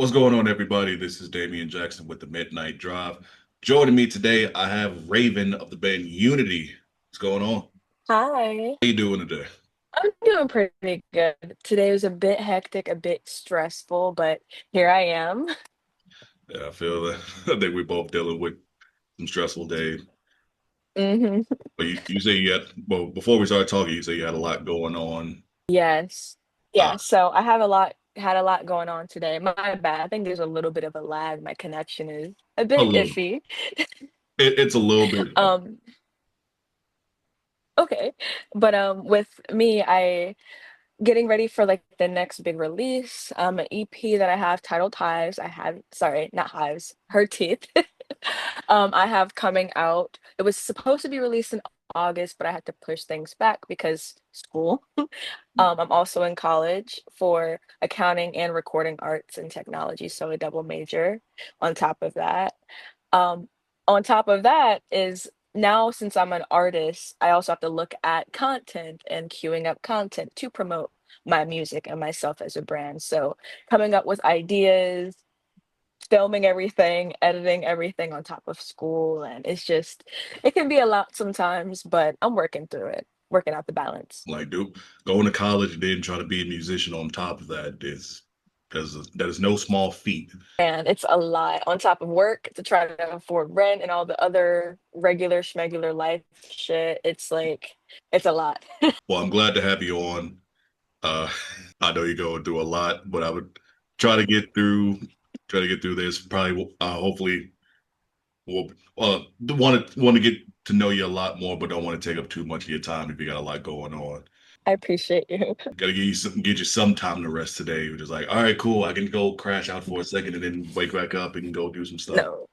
What's going on, everybody? This is Damien Jaxxyn with the Midnight Drive. Joining me today, I have Raven of the band Unity. What's going on? Hi, How you doing today? I'm doing pretty good. Today was a bit hectic, a bit stressful, but here I am. Yeah, I feel that. I think we both dealing with some stressful days. hmm But you say you had, well, before we started talking, you say you had a lot going on. Yes. Uh, Yeah, so had a lot going on today. My bad. I think there's a little bit of a lag. My connection is a a bit little. iffy. It's a little bit. Um, okay. But with me, I getting ready for like the next big release, an EP that I have titled Hives. I have, sorry, not Hives, Her Teeth. I have coming out. It was supposed to be released in August, but I had to push things back because school. I'm also in college for accounting and recording arts and technology, so a double major on top of that. Um, on top of that is now since I'm an artist, I also have to look at content and queuing up content to promote my music and myself as a brand. So coming up with ideas, filming everything, editing everything on top of school, and it can be a lot sometimes, but I'm working through it, working out the balance. Like, dude, going to college and then trying to be a musician on top of that is no small feat. And it's a lot on top of work to try to afford rent and all the other regular schmegular life shit. It's a lot. Well, I'm glad to have you on. Uh, I know you're going through a lot, but I would try to get through, try to get through this. Probably, hopefully, we'll want to get to know you a lot more, but don't want to take up too much of your time if you got a lot going on. I appreciate you. Got to get you some time to rest today. We're just like, all right, cool. I can go crash out for a second and then wake back up and go do some stuff. No,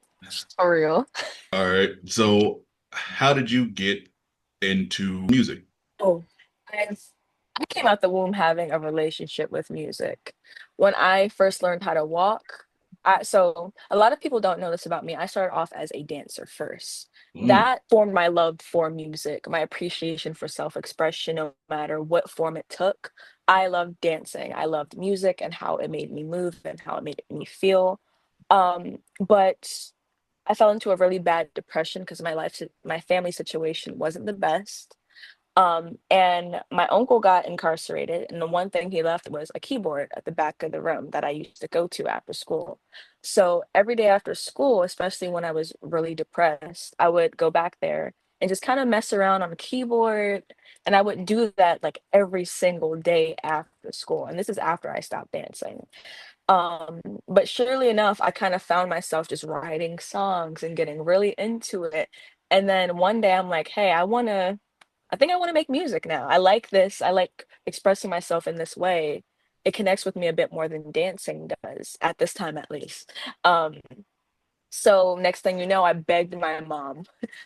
for real. All right. So, how did you get into music? Oh, I've I came out the womb having a relationship with music. When I first learned how to walk, so a lot of people don't know this about me. I started off as a dancer first. Mm, That formed my love for music, my appreciation for self-expression, no matter what form it took. I loved dancing. I loved music and how it made me move and how it made me feel. But I fell into a really bad depression because my family situation wasn't the best. And my uncle got incarcerated, and the one thing he left was a keyboard at the back of the room that I used to go to after school. So every day after school, especially when I was really depressed, I would go back there and just kind of mess around on the keyboard. And I would do that like every single day after school. And this is after I stopped dancing. Um, but surely enough, I kind of found myself just writing songs and getting really into it. And then one day I'm like, hey, I think I want to make music now. I like this. I like expressing myself in this way. It connects with me a bit more than dancing does, at this time at least. Um, so next thing you know, I begged my mom,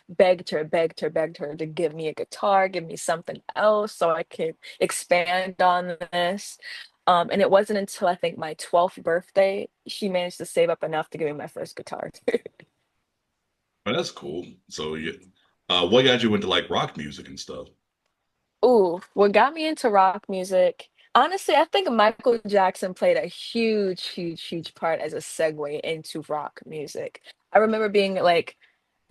begged her to give me a guitar, give me something else so I could expand on this. And it wasn't until I think my 12th birthday, she managed to save up enough to give me my first guitar. well, that's cool. So, what got you into like rock music and stuff? Ooh, what got me into rock music? Honestly, I think Michael Jackson played a huge part as a segue into rock music. I remember being like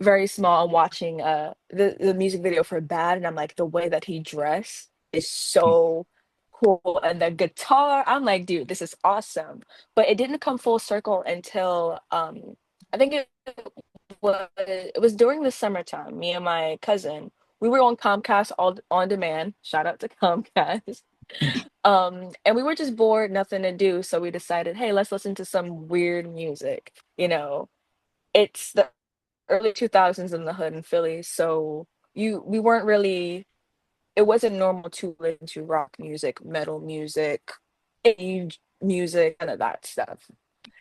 very small and watching the music video for Bad, and I'm like, the way that he dressed is so cool. And the guitar, I'm like, dude, this is awesome. But it didn't come full circle until I think it was during the summertime. Me and my cousin, we were on Comcast all on demand. Shout out to Comcast. And we were just bored, nothing to do, so we decided, hey, let's listen to some weird music. It's the early 2000s in the hood in Philly, so you we weren't really it wasn't normal to listen to rock music, metal music, indie music, none of that stuff.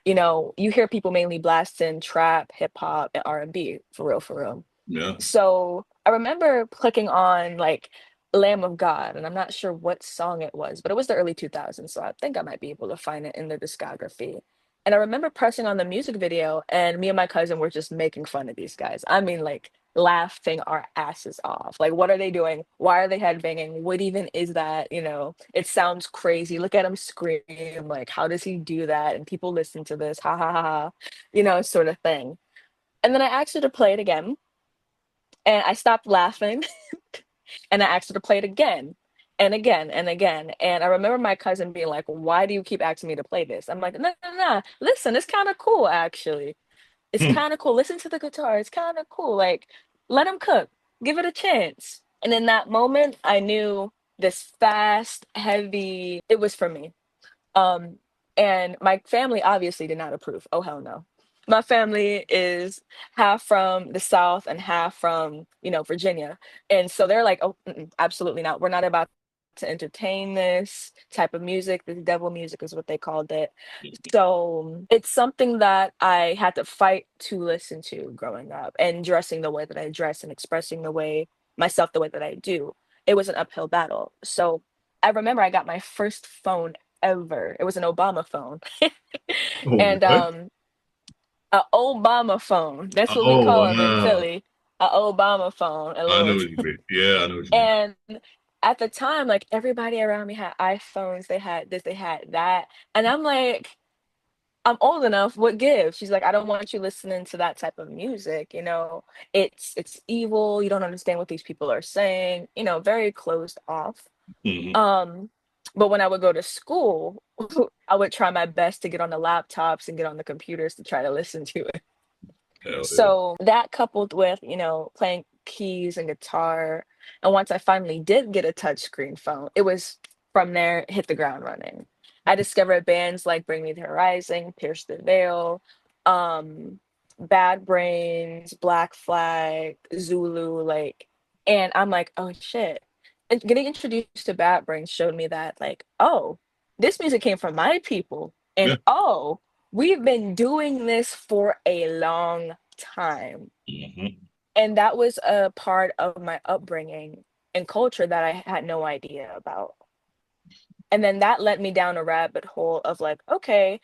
You hear people mainly blasting trap, hip hop, and R&B, for real. Yeah. So I remember clicking on like Lamb of God, and I'm not sure what song it was, but it was the early 2000s, so I think I might be able to find it in their discography. And I remember pressing on the music video, and me and my cousin were just making fun of these guys. I mean, like laughing our asses off. Like, what are they doing? Why are they headbanging? What even is that? It sounds crazy. Look at him scream. Like, how does he do that? And people listen to this. Ha ha ha ha. Sort of thing. And then I asked her to play it again, and I stopped laughing, and I asked her to play it again and again and again. And I remember my cousin being like, "Why do you keep asking me to play this?" I'm like, "No, no, no. Listen, it's kind of cool, actually. It's Hmm. kind of cool. Listen to the guitar. It's kind of cool. Like, let him cook. Give it a chance." And in that moment, I knew this fast, heavy, it was for me. Um, and my family obviously did not approve. Oh, hell no. My family is half from the South and half from, Virginia. And so they're like, oh, absolutely not. We're not about to entertain this type of music. This devil music is what they called it. So it's something that I had to fight to listen to growing up, and dressing the way that I dress and expressing myself the way that I do. It was an uphill battle. So I remember I got my first phone ever. It was an Obama phone. Oh, And what? a Obama phone. That's what we Oh, call them in wow. Philly. A Obama phone, a I little know what you mean. Yeah, I know what you mean. and at the time, like, everybody around me had iPhones. They had this, they had that. And I'm like, I'm old enough. What gives? She's like, I don't want you listening to that type of music. It's evil. You don't understand what these people are saying. Very closed off. Hmm. Um, but when I would go to school, I would try my best to get on the laptops and get on the computers to try to listen to it. Hell yeah. So that coupled with, playing keys and guitar. And once I finally did get a touchscreen phone, it was from there, hit the ground running. I discovered bands like Bring Me the Horizon, Pierce the Veil, um, Bad Brains, Black Flag, Zulu, like, and I'm like, oh shit. And getting introduced to Bad Brains showed me that, like, oh, this music came from my people. And Yeah. oh, we've been doing this for a long time. Hmm. And that was a part of my upbringing and culture that I had no idea about. And then that led me down a rabbit hole of like, okay,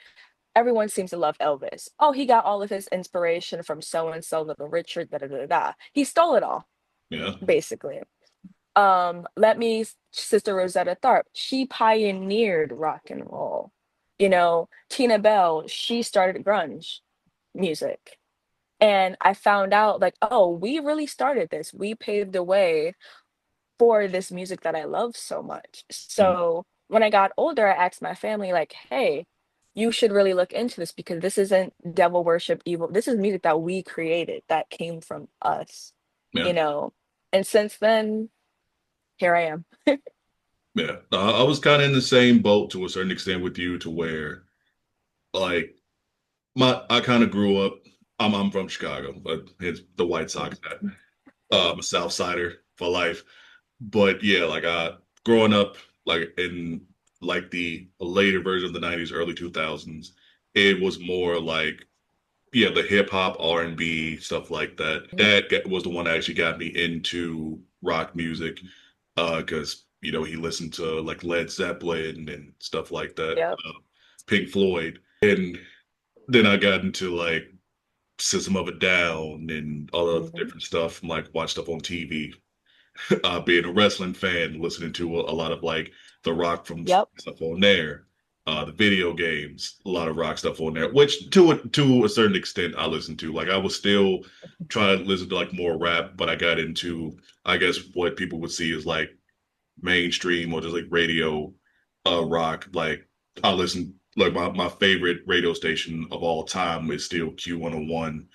everyone seems to love Elvis. Oh, he got all of his inspiration from so and so, Little Richard, da da da da. He stole it all, Yeah. basically. Sister Rosetta Tharpe, she pioneered rock and roll. Tina Bell, she started grunge music. And I found out, like, oh, we really started this. We paved the way for this music that I love so much. Mhm. So when I got older, I asked my family, like, hey, you should really look into this, because this isn't devil worship, evil. This is music that we created, that came from us, Yeah. you know? And since then, here I am. Yeah. I was kind of in the same boat to a certain extent with you, to where like I kind of grew up. I'm from Chicago, but it's the White Sox hat. I'm a South Sider for life. But yeah, like growing up like in like the later version of the 90s, early 2000s, it was more like yeah, the hip hop, R&B, stuff like that. Was the one that actually got me into rock music. Because he listened to like Led Zeppelin and stuff like that, Yep. Pink Floyd. And then I got into like System of a Down and all the Hmm. different stuff, like watch stuff on TV. Being a wrestling fan, listening to a lot of like the rock from Yep. stuff on there. The video games, a lot of rock stuff on there, which to a certain extent I listened to. Like I was still trying to listen to like more rap, but I got into I guess what people would see as like mainstream or just like radio rock. Like I listen like my favorite radio station of all time is still Q101,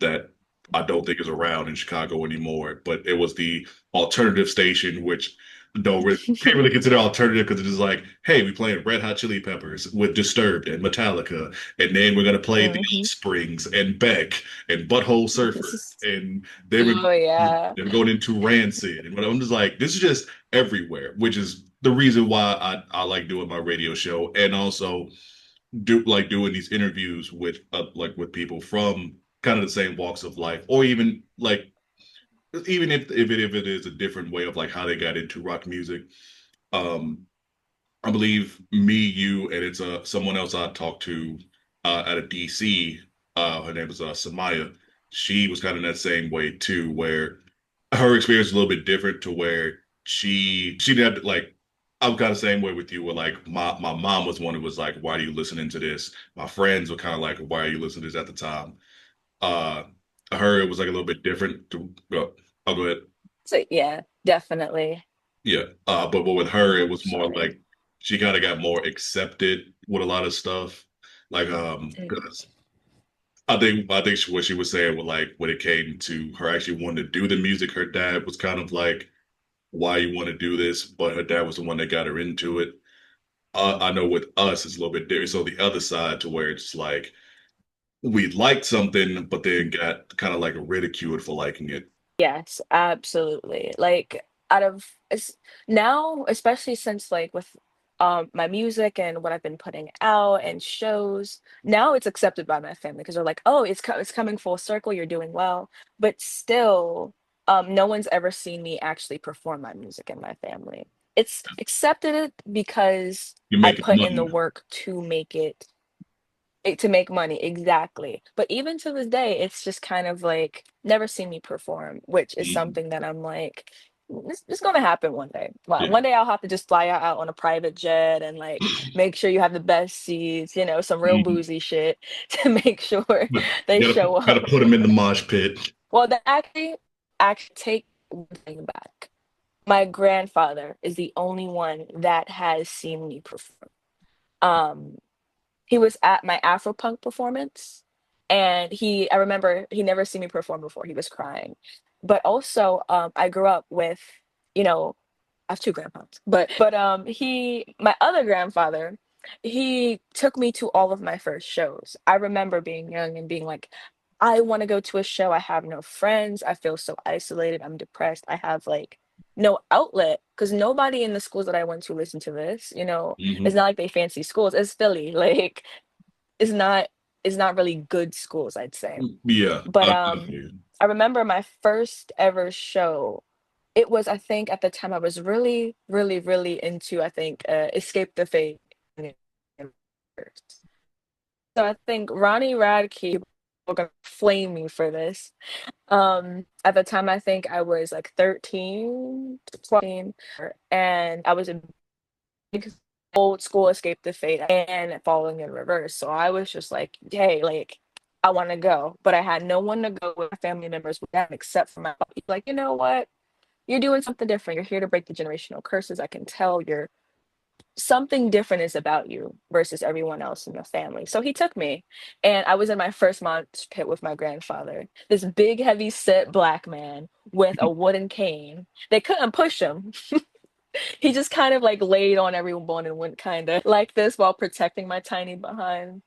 that I don't think is around in Chicago anymore. But it was the alternative station, which don't really can't really consider alternative because it is like, hey, we playing Red Hot Chili Peppers with Disturbed and Metallica, and then we're gonna play the Hmm. Offsprings and Beck and Butthole Surfer, and Oh yeah. they were going into Rancid, and I'm just like, this is just everywhere, which is the reason why I like doing my radio show, and also doing these interviews with like with people from kind of the same walks of life, or even like even if it is a different way of like how they got into rock music. Um, I believe me, you, and it's someone else I talked to out of DC. Her name is Samaya. she was kind of that same way too, where her experience is a little bit different to where she didn't have to, like I'm kind of the same way with you where like my mom was one who was like, why are you listening to this? My friends were kind of like, why are you listening to this at the time? Uh her it was like a little bit different to go. I'll go ahead. So yeah, definitely. Yeah. But with her it That's was more funny. like she kind of got more accepted with a lot of stuff. Like Mm. 'cause I think what she was saying was like when it came to her actually wanting to do the music, her dad was kind of like, why you want to do this, but her dad was the one that got her into it. I know with us it's a little bit different. So the other side to where it's like we liked something, but then got kind of like ridiculed for liking it. Yes, absolutely. Like out of it's now, especially since like with my music and what I've been putting out and shows, now it's accepted by my family because they're like, "Oh, it's coming full circle, you're doing well." But still, no one's ever seen me actually perform my music in my family. It's accepted it because You're I making put in the money. work to make to make money, exactly. But even to this day, it's just kind of like never seen me perform, which is Mhm. something that I'm like, it's gonna happen one day. Yeah. One day I'll have to just fly out on a private jet and like make sure you have the best seats, some real Mhm. boozy shit to make sure But they you show gotta up. put them in the mosh pit. Well, that actually take one thing back. My grandfather is the only one that has seen me perform. Um, he was at my Afropunk performance, and I remember he never seen me perform before, he was crying. But also, I grew up with, you know I have 2 grandpas, but my other grandfather, he took me to all of my first shows. I remember being young and being like, "I wanna go to a show, I have no friends, I feel so isolated, I'm depressed, I have, like, no outlet because nobody in the schools that I went to listened to this, It's Hmm. not like they fancy schools, it's Philly, like, it's not it's not really good schools, I'd say. Yeah, But, I feel you. I remember my first ever show, it was I think at the time I was really, really, really into, I think, Escape the Fate. So I think Ronnie Radke are gonna flame me for this. At the time, I think I was, like, 13, 14, and I was a big old school Escape the Fate and Following in Reverse, so I was just like, "Hey, like, I wanna go," but I had no one to go with, my family members with that except for my he's like, "You know what? You're doing something different. You're here to break the generational curses. I can tell you're something different is about you versus everyone else in the family." So he took me, and I was in my first mosh pit with my grandfather, this big, heavy set black man with a wooden cane. They couldn't push him. He just kind of like laid on everyone and went kind of like this while protecting my tiny behind.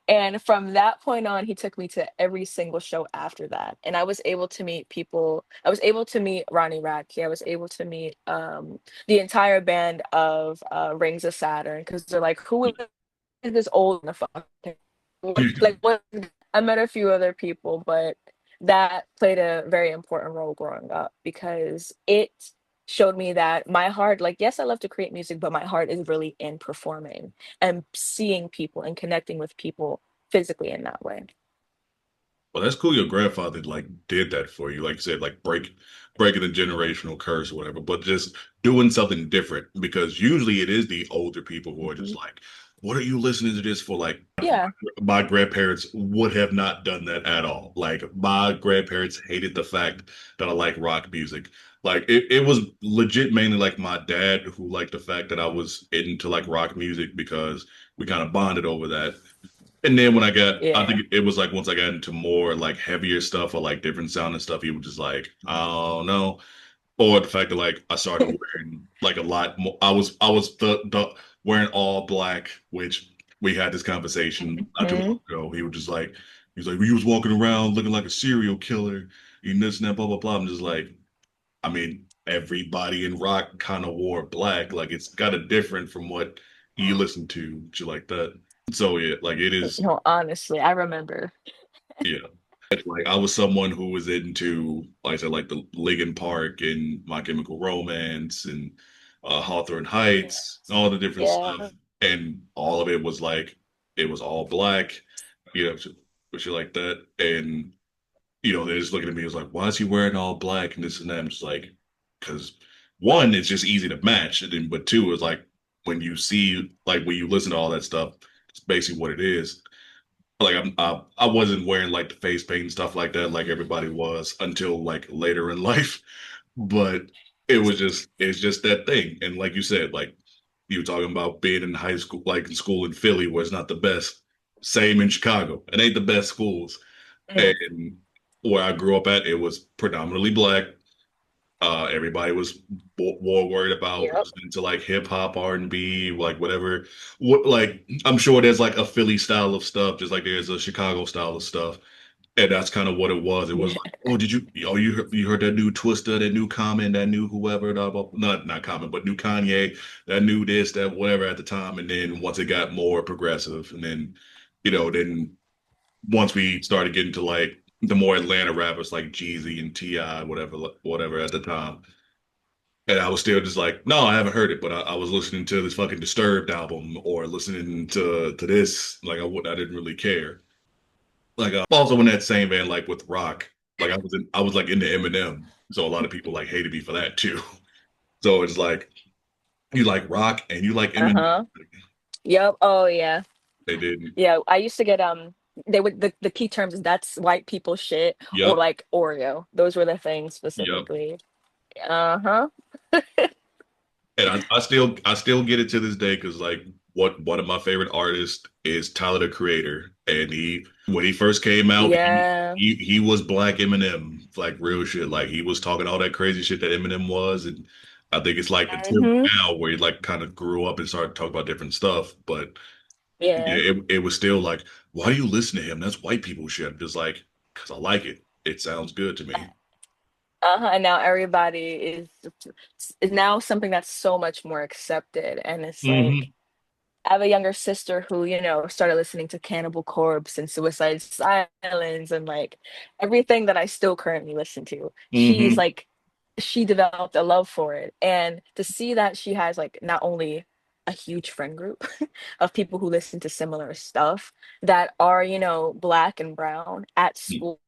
And from that point on, he took me to every single show after that. And I was able to meet people. I was able to meet Ronnie Radke. I was able to meet the entire band of Rings of Saturn because they're like, who is this old in the fuck? Like, what? I met a few other people, but that played a very important role growing up because it showed me that my heart, like, yes, I love to create music, but my heart is really in performing and seeing people and connecting with people physically in that way. Well, that's cool. Your grandfather like did that for you, like you said, like breaking the generational curse or whatever, but just doing something different because usually it is the older people who are just Mhm. like, "What are you listening to this for?" Like Yeah. my grandparents would have not done that at all. Like my grandparents hated the fact that I like rock music. Like it was legit mainly like my dad who liked the fact that I was into like rock music because we kind of bonded over that. And then when I Yeah. think it was like once I got into more like heavier stuff or like different sounding stuff, he was just like, oh no. Or the fact that like I started wearing like a lot more. I was the wearing all black, which we had this conversation not too long Mhm. ago. He was like, you was walking around looking like a serial killer, eating this and that, blah blah blah. I'm just like, I mean, everybody in rock kind of wore black. Like it's kind of different from what you listen to, shit like that. So yeah, like it is. No, honestly, I remember. Yeah. Like I was someone who was into, like I said, like the Linkin Park and My Chemical Romance and Hawthorne Heights, Yes. all the different stuff. Yeah. And all of it was like it was all black, you know, shit like that. And they're just looking at me as like, why is he wearing all black and this and that? I'm just like, because one, it's just easy to match, and then but two is like when you listen to all that stuff, it's basically what it is. Like I wasn't wearing like the face paint and stuff like that like everybody was until like later in life, but it's just that thing. And like you said, like you were talking about being in high school, like in school in Philly, where it's not the best. Same in Chicago, it ain't the best schools. Mm, And where I grew up at, it was predominantly black. Everybody was more worried about yep. listening to like hip hop, R&B, like whatever. What like I'm sure there's like a Philly style of stuff, just like there's a Chicago style of stuff, and that's kind of what it was. It was Yeah. like, oh, you heard that new Twister, that new Common, that new whoever, not Common, but new Kanye, that new this, that whatever at the time, and then once it got more progressive, and then then once we started getting to like the more Atlanta rappers like Jeezy and T.I., whatever at the time. And I was still just like, no, I haven't heard it, but I was listening to this fucking Disturbed album or listening to this. Like I didn't really care. Like also in that same vein, like with rock, like I was like into Eminem, so a lot of people like hated me for that too. So it's like you like rock and you like Eminem. Uh-huh. Yep. Oh yeah. They didn't. Yeah. I used to get they would the key terms is that's white people shit or Yep, like Oreo. Those were the things yep. specifically. Uh-huh. And I still get it to this day because like what one of my favorite artists is Tyler the Creator, and he when he first came out Yeah. he was Black Eminem, like real shit. Like he was talking all that crazy shit that Eminem was, and I think it's like until Hmm. now where he like kind of grew up and started talking about different stuff. But Yeah. yeah, it was still like, why do you listen to him? That's white people shit. I'm just like, because I like it. It sounds good to me. Uh-huh. And now everybody is now something that's so much more accepted. And it's like Hmm. I have a younger sister who, started listening to Cannibal Corpse and Suicide Silence and like everything that I still currently listen to. She's Hmm. like, she developed a love for it. And to see that she has like not only a huge friend group of people who listen to similar stuff that are, black and brown at school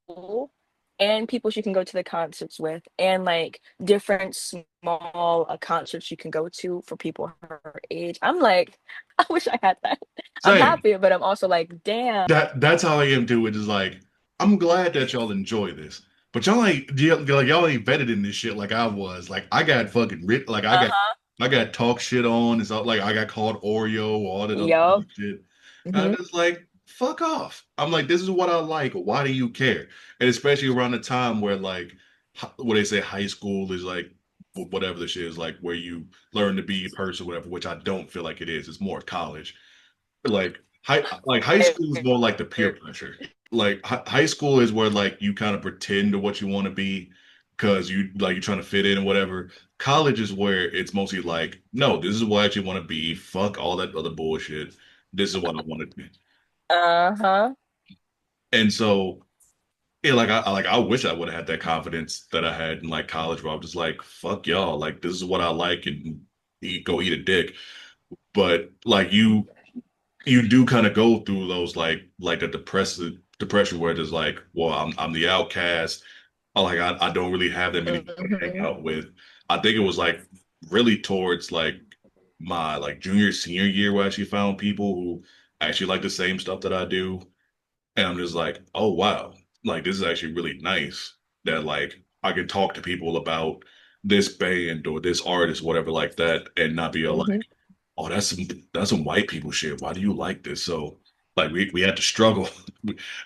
and people she can go to the concerts with and like different small concerts you can go to for people her age. I'm like, I wish I had that. I'm Same. happy, but I'm also like, damn. That's how I am too. It is like I'm glad that y'all enjoy this, but y'all ain't vetted in this shit like I was. Like I got fucking writ like Uh-huh. I got talk shit on and stuff. Like I got called Oreo, all that other Yup. shit. And I'm Hmm. just like, fuck off. I'm like, this is what I like. Why do you care? And especially around the time where like what they say high school is like whatever the shit is like where you learn to be a person, whatever. Which I don't feel like it is. It's more college like high school is more like the peer pressure. Like high school is where like you kind of pretend to what you want to be because you're trying to fit in and whatever. College is where it's mostly like, no, this is what I actually want to be. Fuck all that other bullshit. This is what I want to be. Uh-huh. And so yeah, I wish I would have had that confidence that I had in like college where I'm just like, fuck y'all, like this is what I like and go eat a dick. But like you do kind of go through those like a depression where it's like, well, I'm the outcast. I don't really have that many people to hang Hmm. out with. I think it was like really towards like my like junior senior year where I actually found people who actually like the same stuff that I do. And I'm just like, oh wow, like this is actually really nice that like I can talk to people about this band or this artist, whatever like that, and not be like, Hmm. oh, that's some white people shit. Why do you like this? So like we had to struggle.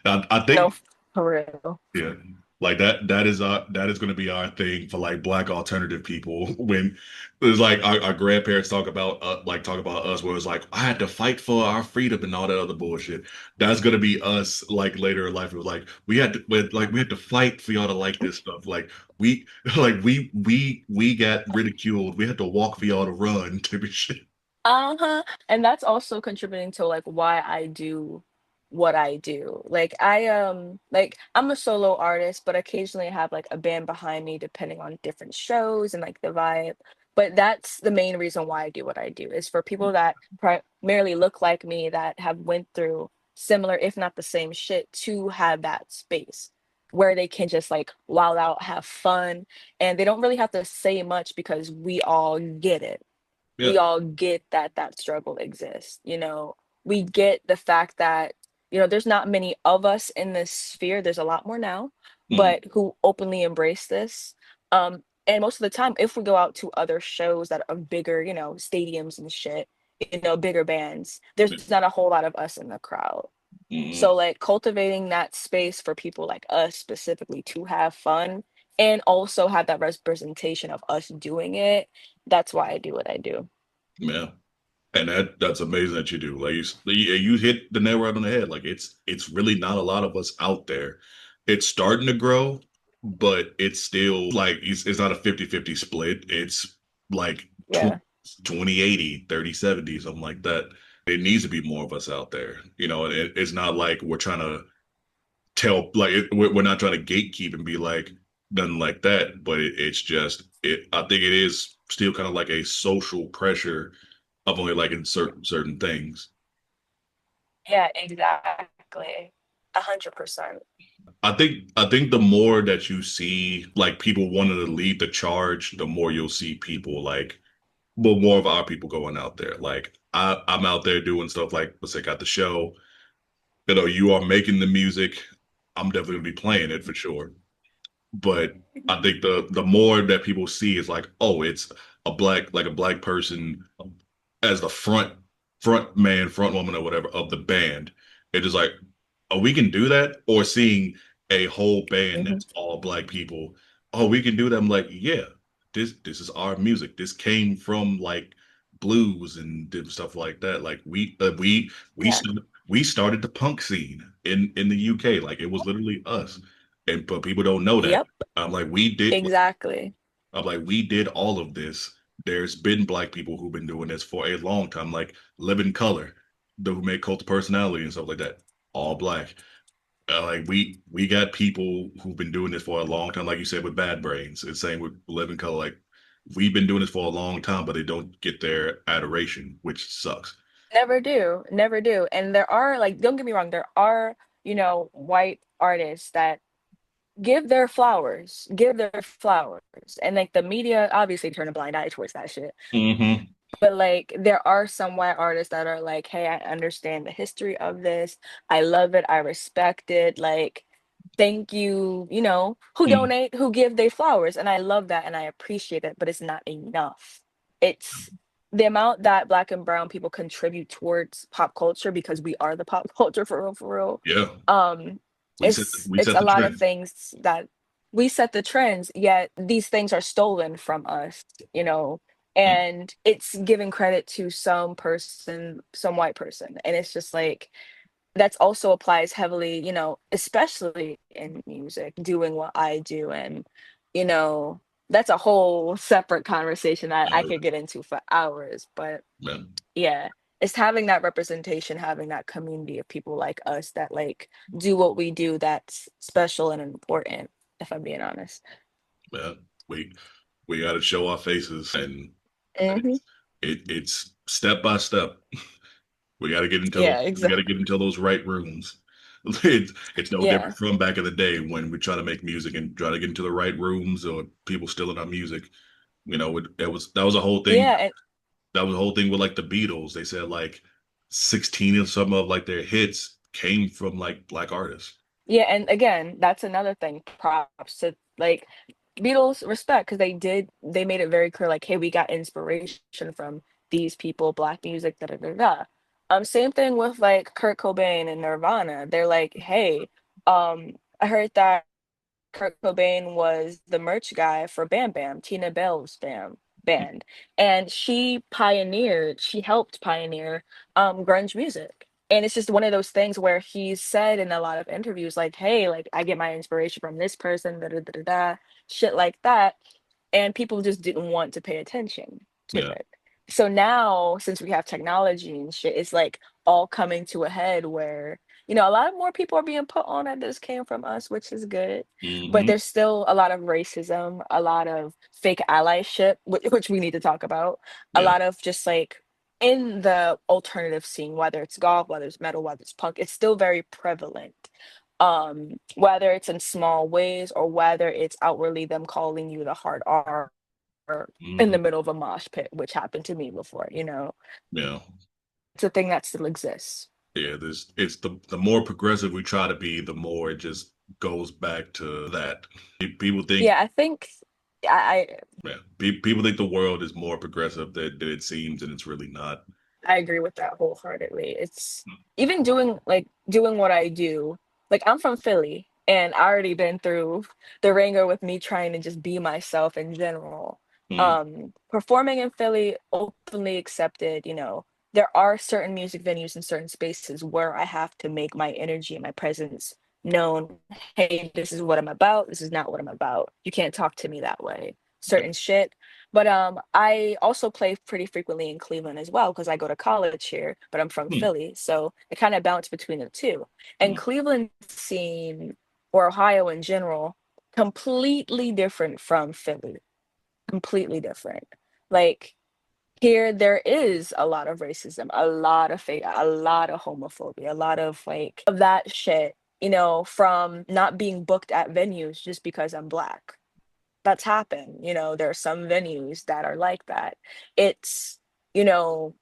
I No, think for real. yeah, like that is going to be our thing for like black alternative people when it's like our grandparents talk about us where it's like I had to fight for our freedom and all that other bullshit. That's going to be us like later in life. It was like we had to fight for y'all to like this stuff. Like we we got ridiculed. We had to walk for y'all to run type of shit. Uh-huh. And that's also contributing to like why I do what I do. Like I'm a solo artist, but occasionally I have like a band behind me depending on different shows and like the vibe. But that's the main reason why I do what I do is for people that primarily look like me that have went through similar, if not the same shit to have that space. where they can just like wild out, have fun, and they don't really have to say much because we all get it. Yeah. We all get that that struggle exists, you know? We get the fact that, you know, there's not many of us in this sphere, there's a lot more now, Mm, but who openly embrace this. And most of the time, if we go out to other shows that are bigger, you know, stadiums and shit, you know, bigger bands, yeah. there's not a whole lot of us in the crowd. Mm, So like cultivating that space for people like us specifically to have fun and also have that representation of us doing it. That's why I do what I do. yeah. And that's amazing that you do. Like you hit the nail right on the head. Like it's really not a lot of us out there. It's starting to grow, but it's still like it's not a 50-50 split. It's like Yeah. 20-80, 30-70, something like that. It needs to be more of us out there. You know, and it's not like we're trying to tell like we're not trying to gatekeep and be like nothing like that, but it's just it I think it is still kind of like a social pressure of only like in certain things. Yeah, exactly. 100%. I think the more that you see like people wanting to lead the charge, the more you'll see people like well more of our people going out there. Like I'm out there doing stuff like let's say got the show, you know, you are making the music. I'm definitely gonna be playing it for sure. But I Mhm. think the more that people see is like, oh, it's a black person as the front man, front woman, or whatever of the band. It is like, oh, we can do that, or seeing a whole band Mhm. that's all black people. Oh, we can do that. I'm like, yeah, this is our music. This came from like blues and different stuff like that. Like Yeah. we started the punk scene in the UK. Like it was literally us, and but people don't know that. Yep, I'm like, we did. exactly. I'm like, we did all of this. There's been black people who've been doing this for a long time, like Living Color, the who made Cult of Personality and stuff like that. All black. Like we got people who've been doing this for a long time, like you said with Bad Brains. It's same with Living Color. Like we've been doing this for a long time, but they don't get their adoration, which sucks. Never do, never do. And there are like, don't get me wrong, there are, you know, white artists that give their flowers. And like the media obviously turn a blind eye towards that shit. Hmm. But like there are some white artists that are like, hey, I understand the history of this. I love it. I respect it. Like, thank you, you know, who donate, who give their flowers. And I love that and I appreciate it, but it's not enough. It's the amount that black and brown people contribute towards pop culture because we are the pop culture for real, for real. Yeah, Um, we it's set a the lot of trend. things that we set the trends, yet these things are stolen from us, you know, Mm, and it's giving credit to some person, some white person. And it's just like that's also applies heavily, you know, especially in music, doing what I do. And, you know, that's a whole separate conversation that I could get into for hours. But man, yeah, it's having that representation, having that community of people like us that like do what we do that's special and important, if I'm being honest. man, we got to show our faces, and Hmm. it's step by step. We got to get into Yeah, those. We got to exactly. get into those right rooms. It's no different Yeah. from back in the day when we try to make music and try to get into the right rooms or people stealing our music. You know, that was a whole thing. Yeah. And That was a whole thing with like the Beatles. They said like 16 of some of like their hits came from like black artists. yeah, and again, that's another thing. Props to like Beatles respect because they made it very clear, like, hey, we got inspiration from these people, black music, da da da da. Same thing with like Kurt Cobain and Nirvana. They're like, hey, I heard that Kurt Cobain was the merch guy for Bam Bam, Tina Bell's band. And she helped pioneer grunge music. And it's just one of those things where he's said in a lot of interviews, like, hey, like I get my inspiration from this person, da da da da da, shit like that. And people just didn't want to pay attention to Yeah. it. So now, since we have technology and shit, it's like all coming to a head where, you know, a lot more people are being put on that this came from us, which is good. But Hmm. there's still a lot of racism, a lot of fake allyship, which we need to talk about, a Yeah. lot of just like in the alternative scene, whether it's golf, whether it's metal, whether it's punk, it's still very prevalent. whether it's in small ways or whether it's outwardly them calling you the hard R in Hmm. the middle of a mosh pit, which happened to me before, you know? Yeah. It's a thing that still exists. Yeah, there's it's the more progressive we try to be, the more it just goes back to that. People think, Yeah, I think I yeah, people think the world is more progressive than it seems, and it's really not. I agree with that wholeheartedly. It's even doing what I do. Like I'm from Philly and I already been through the ringer with me trying to just be myself in general. Mm, Performing in Philly, openly accepted, you know, there are certain music venues and certain spaces where I have to make my energy and my presence known. Hey, this is what I'm about. This is not what I'm about. You can't talk to me that way. yeah. Certain shit. But I also play pretty frequently in Cleveland as well because I go to college here, but I'm from Mm, Philly, so I kind of bounce between the two. And mm, Cleveland scene or Ohio in general, completely different from Philly, completely different. Like here, there is a lot of racism, a lot of fake, a lot of homophobia, a lot of like of that shit. You know, from not being booked at venues just because I'm black. That's happened, you know, there are some venues that are like that. It's, you know,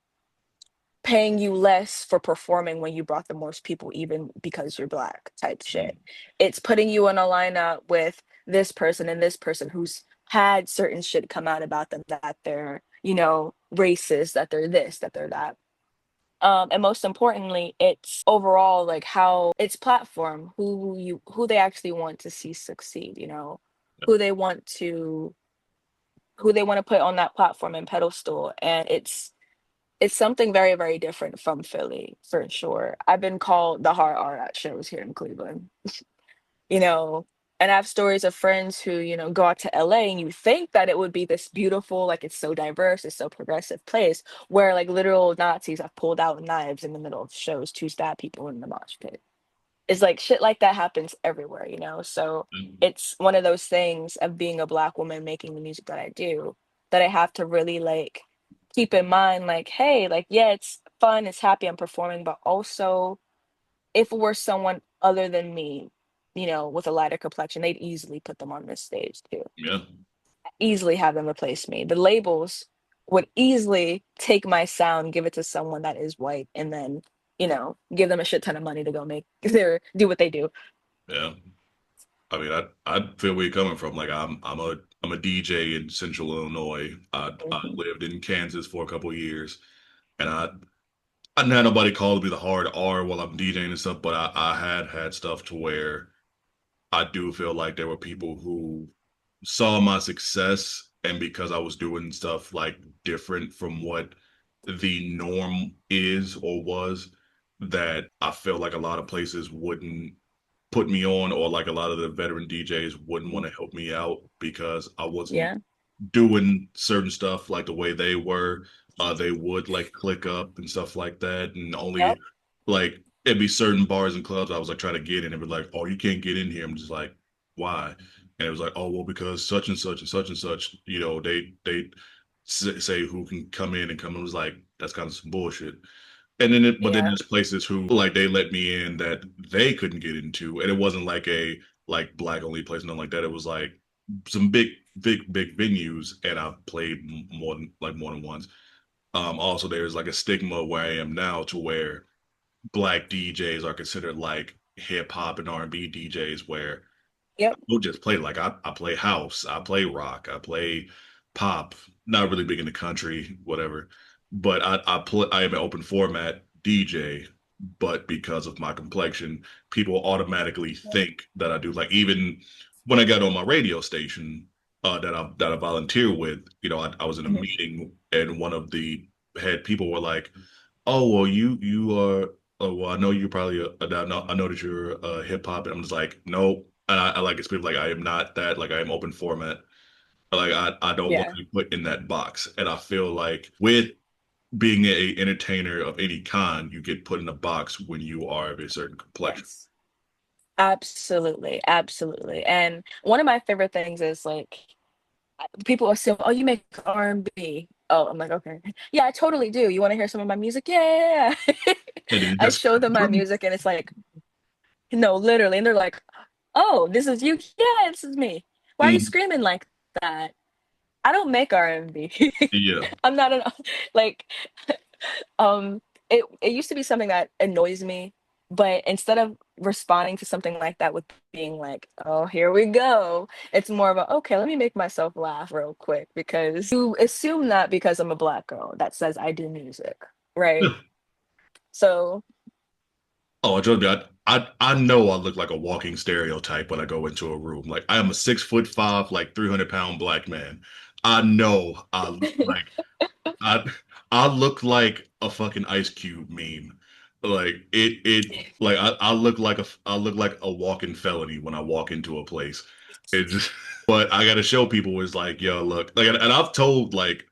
paying you less for performing when you brought the most people even because you're black type shit. mm, It's putting you in a lineup with this person and this person who's had certain shit come out about them that they're, you know, racist, that they're this, that they're that. And most importantly, it's overall like how it's platform, who they actually want to see succeed, you know, who they want to who they want to put on that platform and pedestal. And it's something very, very different from Philly for sure. I've been called the hard R at shows here in Cleveland, you know, and I have stories of friends who, you know, go out to LA and you think that it would be this beautiful, like it's so diverse, it's so progressive place where like literal Nazis have pulled out knives in the middle of shows to stab people in the mosh pit. It's like shit like that happens everywhere, you know? So mm. it's one of those things of being a black woman making the music that I do that I have to really like keep in mind, like, hey, like, yeah, it's fun, it's happy I'm performing, but also if it were someone other than me, you know, with a lighter complexion, they'd easily put them on this stage too. Yeah, Easily have them replace me. The labels would easily take my sound, give it to someone that is white, and then, you know, give them a shit ton of money to go make their do what they do. yeah. I mean, I feel where you're coming from. Like I'm a DJ in Central Illinois. I Mhm. lived in Kansas for a couple of years, and I didn't have nobody calling me the hard R while I'm DJing and stuff. But I had stuff to where I do feel like there were people who saw my success, and because I was doing stuff like different from what the norm is or was, that I felt like a lot of places wouldn't put me on, or like a lot of the veteran DJs wouldn't want to help me out because I wasn't Yeah. doing certain stuff like the way they were. They would like click up and stuff like that, and only Yep. like it'd be certain bars and clubs I was like trying to get in, and be like, "Oh, you can't get in here." I'm just like, "Why?" And it was like, "Oh, well, because such and such and such and such, they say who can come in and come." I was like, "That's kind of some bullshit." And then but then Yeah. there's places who like they let me in that they couldn't get into, and it wasn't like a like black only place, nothing like that. It was like some big venues, and I've played more than once. Also, there's like a stigma where I am now to where black DJs are considered like hip hop and R&B DJs, where Yep. we'll just play like I play house, I play rock, I play pop. Not really big into country, whatever. But I am an open format DJ. But because of my complexion, people automatically think that I do. Like even when I got on my radio station that I volunteer with, I was in a Mhm. meeting and one of the head people were like, "Oh, well, you are. Oh, well, I know you're probably I know that you're hip hop," and I'm just like, "No." And I like it's people like I am not that. Like I am open format. Like I don't want Yeah. to be put in that box. And I feel like with being a entertainer of any kind, you get put in a box when you are of a certain complexion. Yes. Absolutely. Absolutely. And one of my favorite things is like people assume, oh, you make R&B. Oh, I'm like, okay. Yeah, I totally do. You want to hear some of my music? Yeah. And then I that's show them my music and it's like, No, literally. And they're like, "Oh, this is you? Yeah, this is me. Why are you Mm, screaming like that?" I don't make R&B. yeah. I'm not an like um it used to be something that annoys me, but instead of responding to something like that with being like, "Oh, here we go." It's more of a, "Okay, let me make myself laugh real quick," because you assume that because I'm a black girl that says I do music, right? So, Oh, trust me, I know I look like a walking stereotype when I go into a room. Like I am a 6'5", like 300 pound black man. I know I I look like a fucking Ice Cube meme. Like like I look like a walking felony when I walk into a place. It just but I gotta show people is like, yo, look, like, and I've told like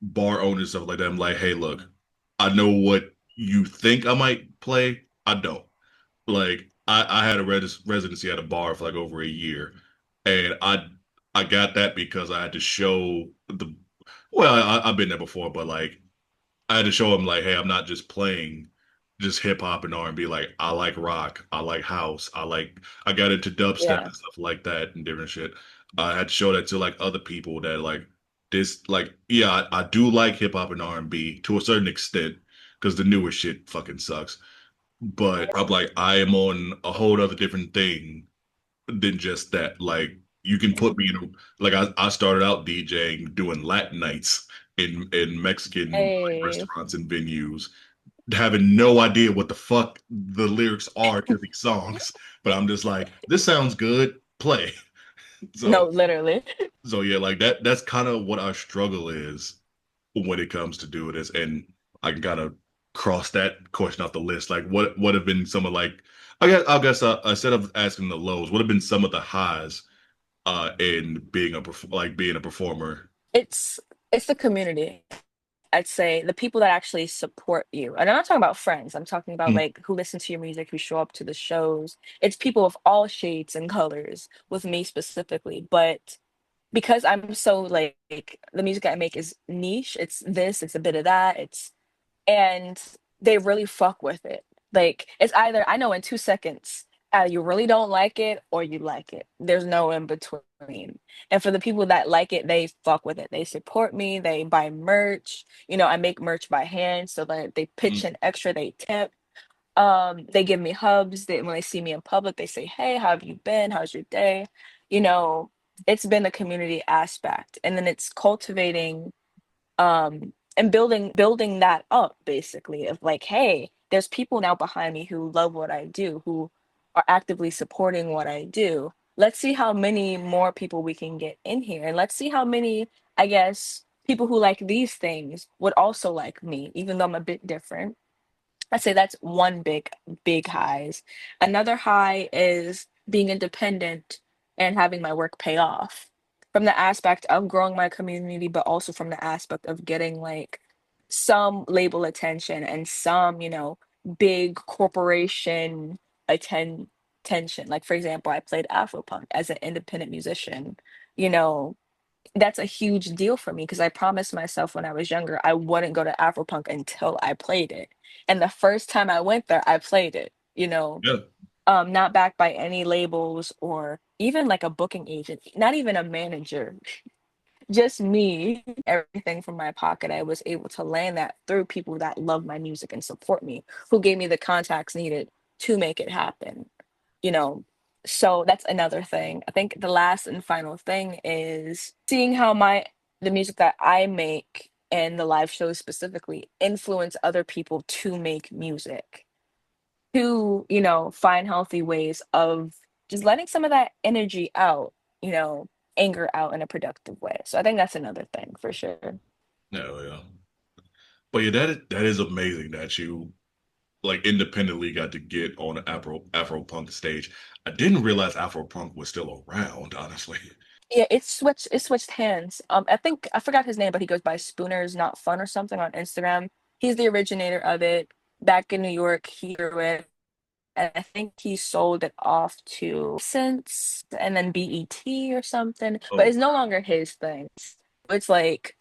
bar owners stuff like that. I'm like, hey, look, I know what you think I might play. I don't. Like I had a residency at a bar for like over a year, and I got that because I had to show the well I've been there before, but like I had to show him like, hey, I'm not just playing just hip hop and R&B. Like I like rock, I like house, I got into dubstep yeah. and stuff like that and different shit. I had to show that to like other people that like this like yeah I do like hip hop and R&B to a certain extent because the newer shit fucking sucks. But I'm like I am on a whole other different thing than just that. Like you can put me in like I started out DJing doing Latin nights in Mexican like, Hey, restaurants and venues, having no idea what the fuck the lyrics are to these songs. But I'm just like, this sounds good, play. no, So literally. so yeah, like that's kind of what our struggle is when it comes to doing this. And I can kind of cross that question off the list. Like what have been some of like I guess instead of asking the lows, what have been some of the highs in being being a performer. It's it's the community. I'd say the people that actually support you. And I'm not talking about friends. I'm talking about Mm, like who listen to your music, who show up to the shows. It's people of all shades and colors with me specifically. But because I'm so like the music I make is niche, it's this, it's a bit of that, it's and they really fuck with it. Like it's either I know in 2 seconds, you really don't like it or you like it. There's no in between. And for the people that like it, they fuck with it. They support me. They buy merch. You know, I make merch by hand, so that they pitch mm, in extra. They tip. They give me hugs. They when they see me in public, they say, "Hey, how have you been? How's your day?" You know, it's been the community aspect, and then it's cultivating and building that up basically of like, hey, there's people now behind me who love what I do, who are actively supporting what I do. Let's see how many more people we can get in here, and let's see how many, I guess, people who like these things would also like me, even though I'm a bit different. I say that's one big highs. Another high is being independent and having my work pay off from the aspect of growing my community, but also from the aspect of getting like some label attention and some, big corporation atten- attention. Like for example, I played Afropunk as an independent musician. You know, that's a huge deal for me because I promised myself when I was younger I wouldn't go to Afropunk until I played it. And the first time I went there, I played it, yeah, not backed by any labels or even like a booking agent, not even a manager, just me, everything from my pocket. I was able to land that through people that love my music and support me, who gave me the contacts needed to make it happen you know so that's another thing. I think the last and final thing is seeing how the music that I make and the live shows specifically influence other people to make music, to find healthy ways of just letting some of that energy out, you know anger out in a productive way. So I think that's another thing for sure. yeah, yeah. But yeah, that is amazing that you like independently got to get on the Afro punk stage. I didn't realize Afro punk was still around, honestly. Yeah, it switched hands. I think I forgot his name, but he goes by Spooner's Not Fun or something on Instagram. He's the originator of it. Back in New York, he grew it, and I think he sold it off to Sense and then BET or something. But Oh, it's no longer his thing. It's like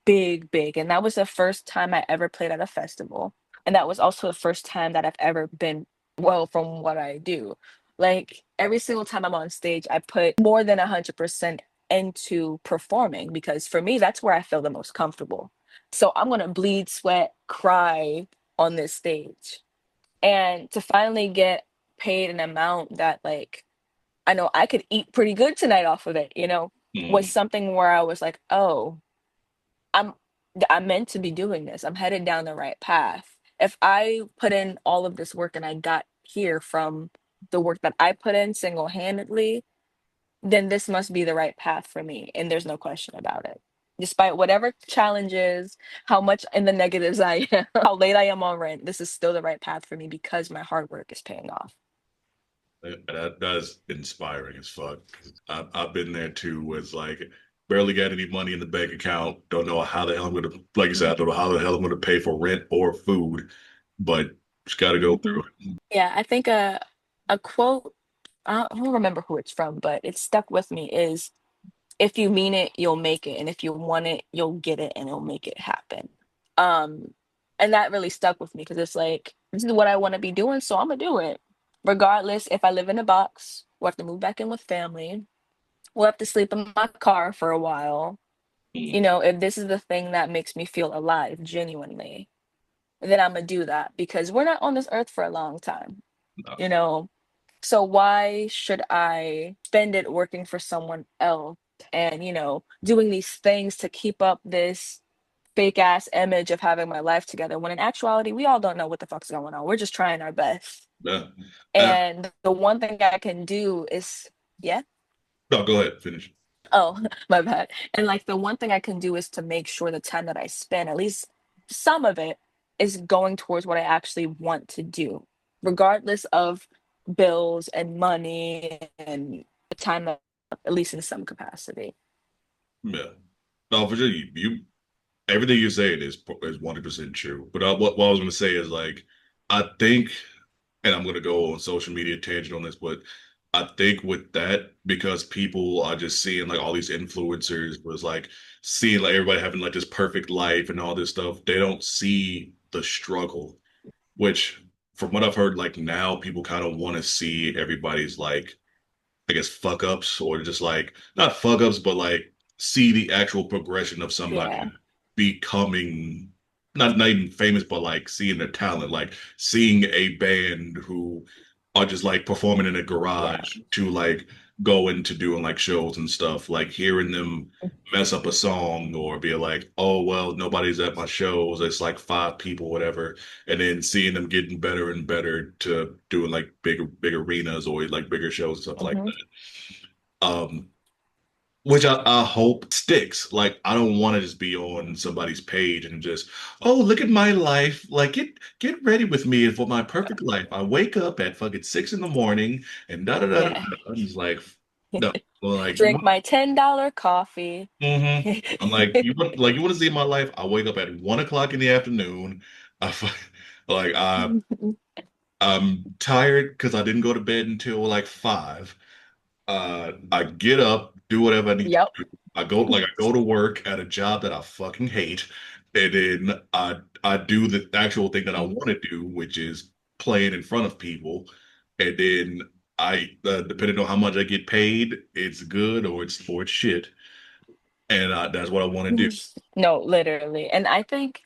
big, big, and that was the first time I ever played at a festival, and that was also the first time that I've ever been. well from what I do. Like every single time I'm on stage, I put more than 100% into performing because for me, that's where I feel the most comfortable. So I'm going to bleed, sweat, cry on this stage. And to finally get paid an amount that, like, I know I could eat pretty good tonight off of it, was Mm, something where I was like, oh, I'm I'm meant to be doing this. I'm headed down the right path. If I put in all of this work and I got here from the work that I put in single-handedly, then this must be the right path for me. And there's no question about it. Despite whatever challenges, how much in the negatives I am, how late I am on rent, this is still the right path for me because my hard work is paying off. that is inspiring as fuck. I've been there too, with like barely got any money in the bank account. Don't know how the hell I'm gonna, like you said, I don't know how the hell I'm gonna pay for rent or food, but just got to go Mhm. through it. Yeah, I think a quote, I don't remember who it's from, but it stuck with me is if you mean it, you'll make it. And if you want it, you'll get it and it'll make it happen. Um, and that really stuck with me because it's like, this is what I want to be doing, so I'm gonna do it. Regardless if I live in a box, we'll have to move back in with family, we'll have to sleep in my car for a while. Mm, If this is the thing that makes me feel alive genuinely, then I'm gonna do that because we're not on this earth for a long time, no, you know. So why should I spend it working for someone else and, doing these things to keep up this fake ass image of having my life together when in actuality we all don't know what the fuck's going on. We're just trying our best. yeah. And the one thing I can do is, yeah. No, go ahead, finish. Oh, my bad. And like the one thing I can do is to make sure the time that I spend, at least some of it, is going towards what I actually want to do, regardless of bills and money and the time, at least in some capacity. Yeah, no, for sure. You everything you're saying is 100% true. But what I was gonna say is like, I think, and I'm gonna go on social media tangent on this, but I think with that, because people are just seeing like all these influencers was like seeing like everybody having like this perfect life and all this stuff, they don't see the struggle, which from what I've heard, like now people kind of want to see everybody's like, I guess, fuck ups, or just like not fuck ups, but like see the actual progression of somebody Yeah. becoming not even famous, but like seeing their talent, like seeing a band who are just like performing in a Yeah. garage to like go into doing like shows and stuff, like hearing them mess up a song or be like, oh well, nobody's at my shows, it's like five people, whatever, and then seeing them getting better and better to doing like big arenas or like bigger shows and stuff like Hmm. that. Which I hope sticks. Like I don't want to just be on somebody's page and just, oh, look at my life. Like get ready with me for my perfect life. I wake up at fucking 6 in the morning and da da da da. Yeah. Da. I'm just like, no. Well, like Drink my $10 coffee. mm-hmm. I'm like you want to see my life? I wake up at 1 o'clock in the afternoon. Like I'm tired because I didn't go to bed until like 5. I get up, do whatever I need to Yep. do. I go to work at a job that I fucking hate, and then I do the actual thing that I Mhm. want to do, which is playing in front of people. And then depending on how much I get paid, it's good or it's shit, and that's what I want to do. No, literally. And I think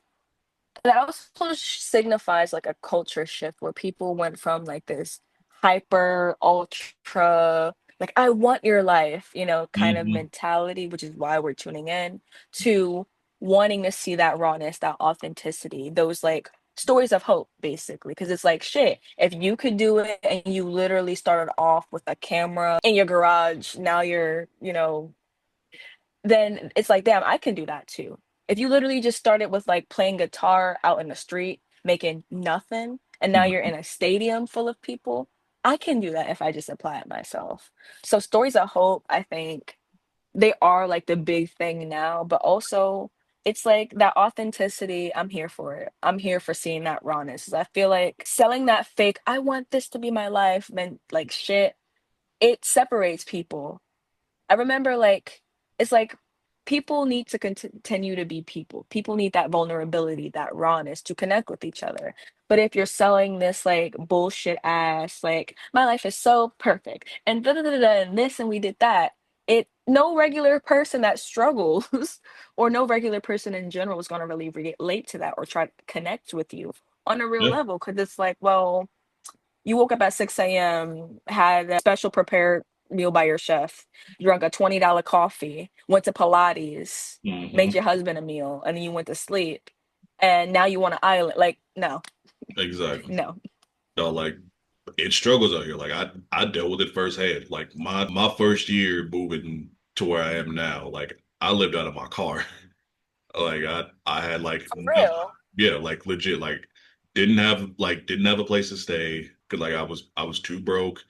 that also signifies like a culture shift where people went from like this hyper ultra like I want your life, kind of Hmm. mentality, which is why we're tuning in, to wanting to see that rawness, that authenticity, those like stories of hope basically, because it's like shit, if you could do it and you literally started off with a camera in your garage, now you're, then it's like, damn, I can do that too. If you literally just started with like playing guitar out in the street, making nothing, and now you're in a stadium full of people, I can do that if I just apply it myself. So stories of hope, I think they are like the big thing now, but also it's like that authenticity. I'm here for it. I'm here for seeing that rawness. 'Cause I feel like selling that fake, I want this to be my life, meant like shit, it separates people. I remember like, it's like people need to continue to be people. People need that vulnerability, that rawness to connect with each other. But if you're selling this like bullshit ass, like my life is so perfect and da da da da and this and we did that, it no regular person that struggles or no regular person in general is going to really relate to that or try to connect with you on a real Yeah. level because it's like, well, you woke up at 6 a.m., had a special prepared meal by your chef, drunk a $20 coffee, went to Pilates, made Hmm. your husband a meal, and then you went to sleep. And now you want an island. Like, no, Exactly. no. So like it struggles out here. Like I dealt with it firsthand. Like my first year moving to where I am now, like I lived out of my car. Like I had like For no, real. yeah, like legit like didn't have a place to stay because like I was too broke.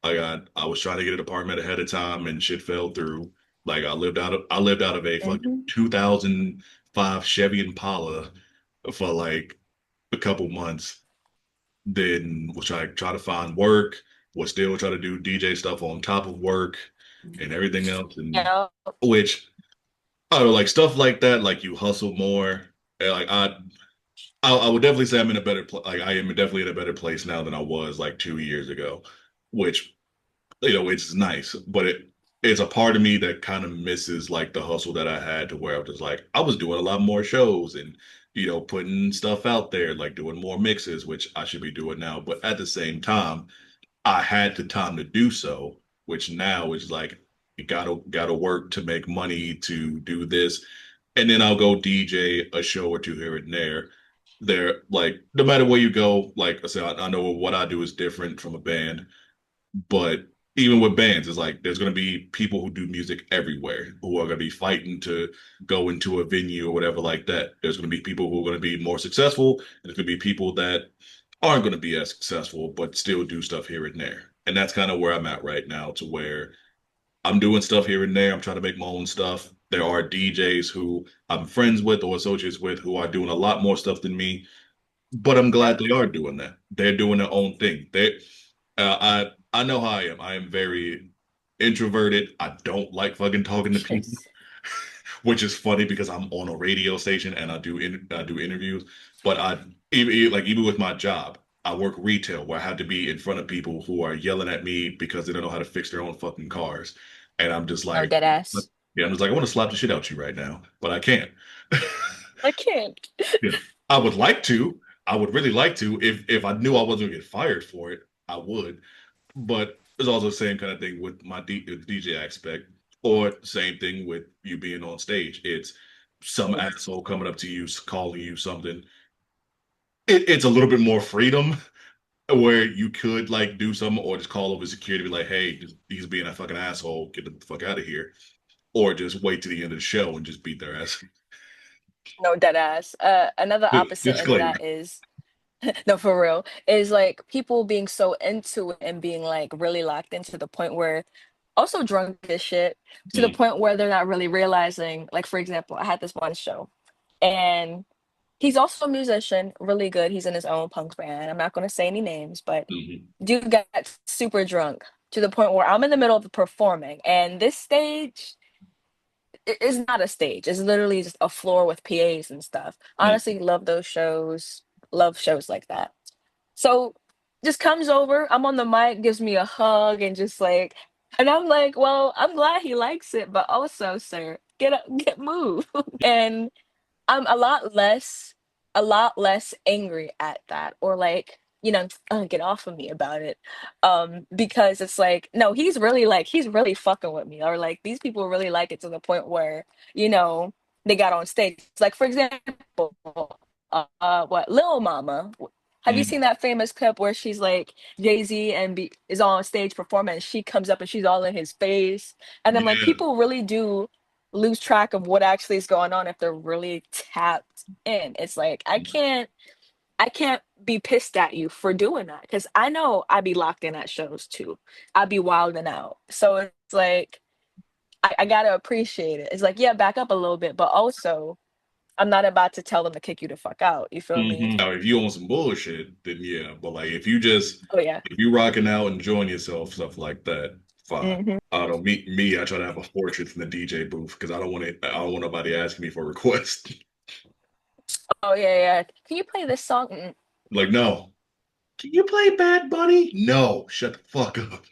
I was trying to get an apartment ahead of time and shit fell through. Like I lived out of a fucking Hmm. 2005 Chevy Impala for like a couple months. Then was try to find work, was still trying to do DJ stuff on top of work and everything else, and Yeah. which I don't know, like stuff like that, like you hustle more. And, like I would definitely say I'm in a better place. Like I am definitely in a better place now than I was like 2 years ago, which it's nice, but it's a part of me that kind of misses like the hustle that I had to where I was just like I was doing a lot more shows and putting stuff out there, like doing more mixes, which I should be doing now. But at the same time, I had the time to do so, which now is like you gotta work to make money to do this, and then I'll go DJ a show or two here and there. They're like no matter where you go, like I said, I know what I do is different from a band, but even with bands, it's like there's gonna be people who do music everywhere who are gonna be fighting to go into a venue or whatever like that. There's gonna be people who are gonna be more successful, and there's gonna be people that aren't gonna be as successful but still do stuff here and there. And that's kind of where I'm at right now, to where I'm doing stuff here and there. I'm trying to make my own stuff. There are DJs who I'm friends with or associates with who are doing a lot more stuff than me, but I'm glad Yep. they are doing that. They're doing their own thing. I know how I am. I am very introverted. I don't like fucking talking to people, Yes. which is funny because I'm on a radio station and I do interviews. But even with my job, I work retail where I have to be in front of people who are yelling at me because they don't know how to fix their own fucking cars, and I'm just No, like, dead ass. yeah, I'm just like I want to slap the shit out you right now, but I can't. I can't. Yeah. I would like to. I would really like to. If I knew I wasn't gonna get fired for it, I would. But it's also the same kind of thing with my DJ aspect, or same thing with you being on stage. It's some asshole coming up to you, calling you something. It's a little bit more freedom where you could like do something or just call over security, be like, hey, he's being a fucking asshole, get the fuck out of here. Or just wait to the end of the show and just beat their ass. No, dead ass. Another opposite end of Disclaimer. that is no, for real, is like people being so into it and being like really locked into the point where also drunk as shit to the Mm, point where they're not really realizing. Like, for example, I had this one show and he's also a musician, really good. He's in his own punk band. I'm not going to say any names, but mhm, dude got super drunk to the point where I'm in the middle of performing and this stage is not a stage. It's literally just a floor with PAs and stuff. mm. Honestly, love those shows. Love shows like that. So just comes over, I'm on the mic, gives me a hug and just like and I'm like, well, I'm glad he likes it, but also, sir, get up, get move. And I'm a lot less angry at that or like, get off of me about it. Because it's like, no, he's really fucking with me. Or like these people really like it to the point where, you know, they got on stage. Like for example, what Lil Mama. Have you Mm. seen that famous clip where she's like Jay-Z and is on stage performing and she comes up and she's all in his face? And I'm like, Yeah. people really do lose track of what actually is going on if they're really tapped in. It's like I can't be pissed at you for doing that because I know I'd be locked in at shows too. I'd be wilding out. So it's like I gotta appreciate it. It's like, yeah, back up a little bit, but also I'm not about to tell them to kick you the fuck out. You feel me? Now, if you on some bullshit, then yeah. But like, if Oh yeah. you rocking out, enjoying yourself, stuff like that, fine. Mhm. I don't know. Me. I try to have a portrait in the DJ booth because I don't want it. I don't want nobody asking me for a request. Oh, yeah, yeah. "Can you play this song?" "Mm." Like, no. Can you play Bad Bunny? No. Shut the fuck up.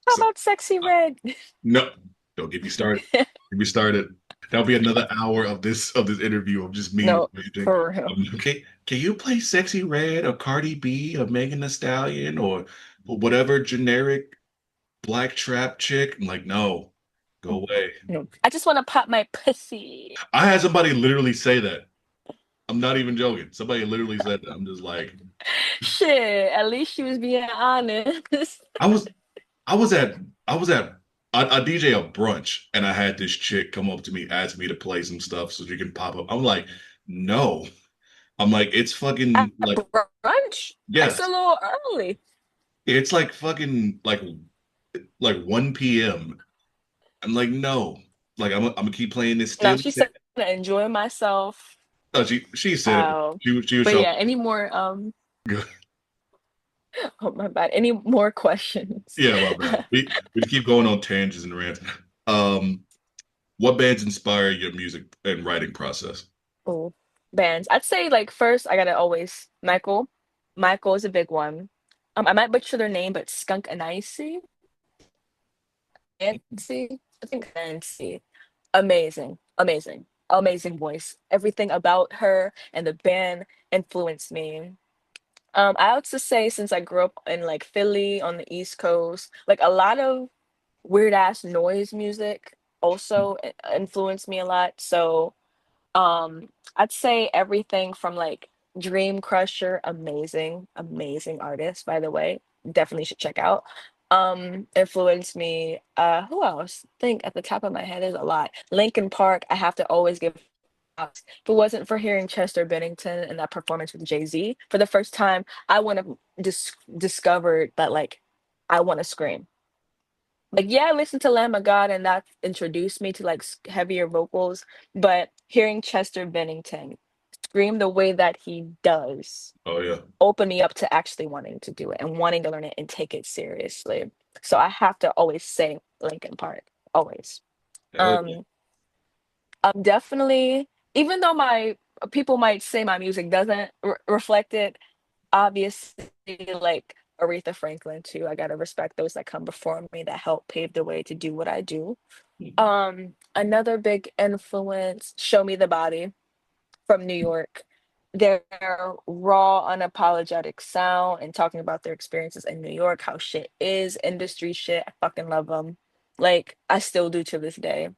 "How So, about Sexy Red?" no. Don't get me started. Get me started. That'll be another hour of this interview of just me No, ranting. for real. Okay, can you play Sexy Red or Cardi B or Megan Thee Stallion or whatever generic black trap chick? I'm like, no, go away. No. "I just wanna pop my pussy." I had somebody literally say that. I'm not even joking. Somebody literally said that. I'm just like, Shit, at least she was being honest. I was I was at I was at I DJ a brunch and I had this chick come up to me, ask me to play some stuff so she can pop up. I'm like, no. I'm like, it's At fucking like, brunch? That's a yes, little early. it's like fucking like 1 p.m. I'm like, no. Like I'm gonna keep playing this No, still. she said, "Enjoy myself." No, she said it. She was But so yeah, any more, good. oh, my bad. Any more questions? Yeah, my bad. We just keep going on tangents and rants. Um, what bands inspire your music and writing process? Oh, bands. I'd say, like, first, I gotta always Michael. Michael is a big one. I might butcher their name, but Skunk Anansi? Nancy? I think Nancy. Amazing, amazing, amazing voice. Everything about her and the band influenced me. I also say since I grew up in like Philly on the East Coast, like a lot of weird ass noise music also influenced me a lot. So I'd say everything from like Dream Crusher, amazing, amazing artist, by the way. Definitely should check out. Influenced me. Who else? Think at the top of my head is a lot. Linkin Park, I have to always give props. If it wasn't for hearing Chester Bennington and that performance with Jay-Z for the first time, I wouldn't have discovered that like I want to scream. Like, yeah, I listened to Lamb of God and that introduced me to like heavier vocals, but hearing Chester Bennington scream the way that he does Oh yeah. opened me up to actually wanting to do it and wanting to learn it and take it seriously. So I have to always say Linkin Park, always. Hell yeah. Um, I'm definitely, even though my people might say my music doesn't reflect it, obviously, like Aretha Franklin too. I gotta respect those that come before me that help pave the way to do what I do. Another big influence, Show Me the Body from New York. Their raw, unapologetic sound and talking about their experiences in New York, how shit is, industry shit. I fucking love them. Like, I still do to this day.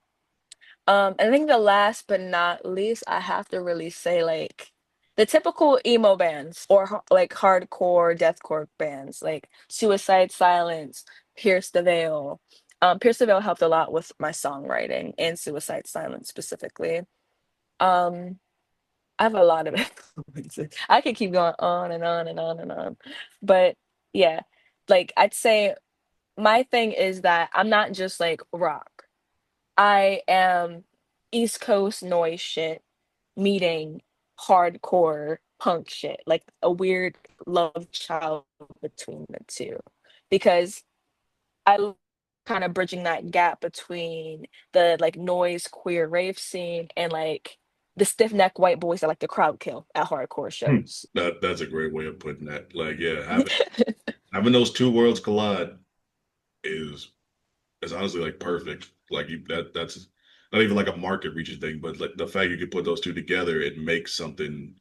I think the last but not least, I have to really say like the typical emo bands or like hardcore deathcore bands like Suicide Silence, Pierce the Veil. Pierce the Veil helped a lot with my songwriting and Suicide Silence specifically. Um, I have a lot of influences. I could keep going on and on and on and on. But yeah, like I'd say my thing is that I'm not just like rock. I am East Coast noise shit meeting hardcore punk shit, like a weird love child between the two. Because I kind of bridging that gap between the like noise queer rave scene and like the stiff neck white boys that like to crowd kill at hardcore shows. That's a great way of putting that. Like, yeah, having those two worlds collide is honestly like perfect. Like that's not even like a market reaching thing, but like the fact you can put those two together and make something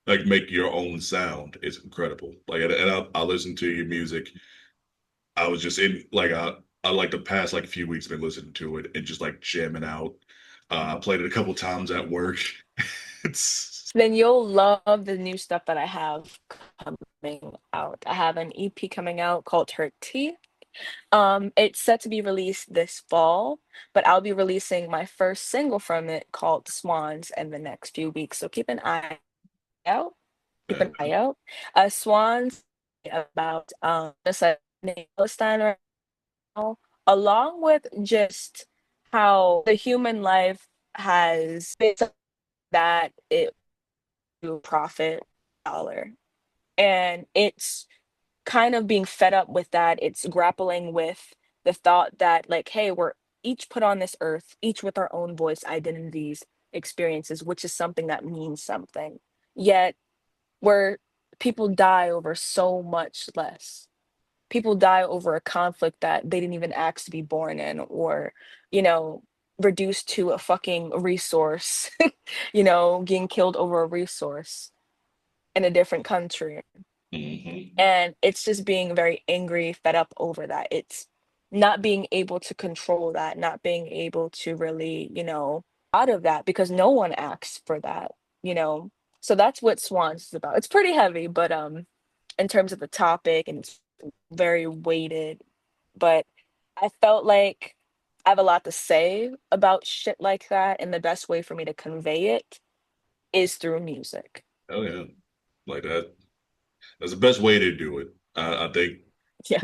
like make your own sound is incredible. Like and I listen to your music. I was just in like I like the past like few weeks been listening to it and just like jamming out. I played it a couple times at work. It's Then you'll love the new stuff that I have coming out. I have an EP coming out called Hurt Tea. It's set to be released this fall, but I'll be releasing my first single from it called Swans in the next few weeks. So keep an eye out. Keep an eye out. Swans about genocide in Palestine right now, along with just how the human life has been that it will profit dollar. And it's kind of being fed up with that. It's grappling with The thought that, like, hey, we're each put on this earth, each with our own voice, identities, experiences, which is something that means something. Yet, where people die over so much less. People die over a conflict that they didn't even ask to be born in, or, you know, reduced to a fucking resource, getting killed over a resource in a different country. Hmm. And it's just being very angry, fed up over that. It's not being able to control that, not being able to really, out of that because no one asks for that, you know. So that's what Swans is about. It's pretty heavy, but in terms of the topic, and it's very weighted, but I felt like I have a lot to say about shit like that, and the best way for me to convey it is through music. Oh yeah, like that. That's the best way to do it. I think Yeah.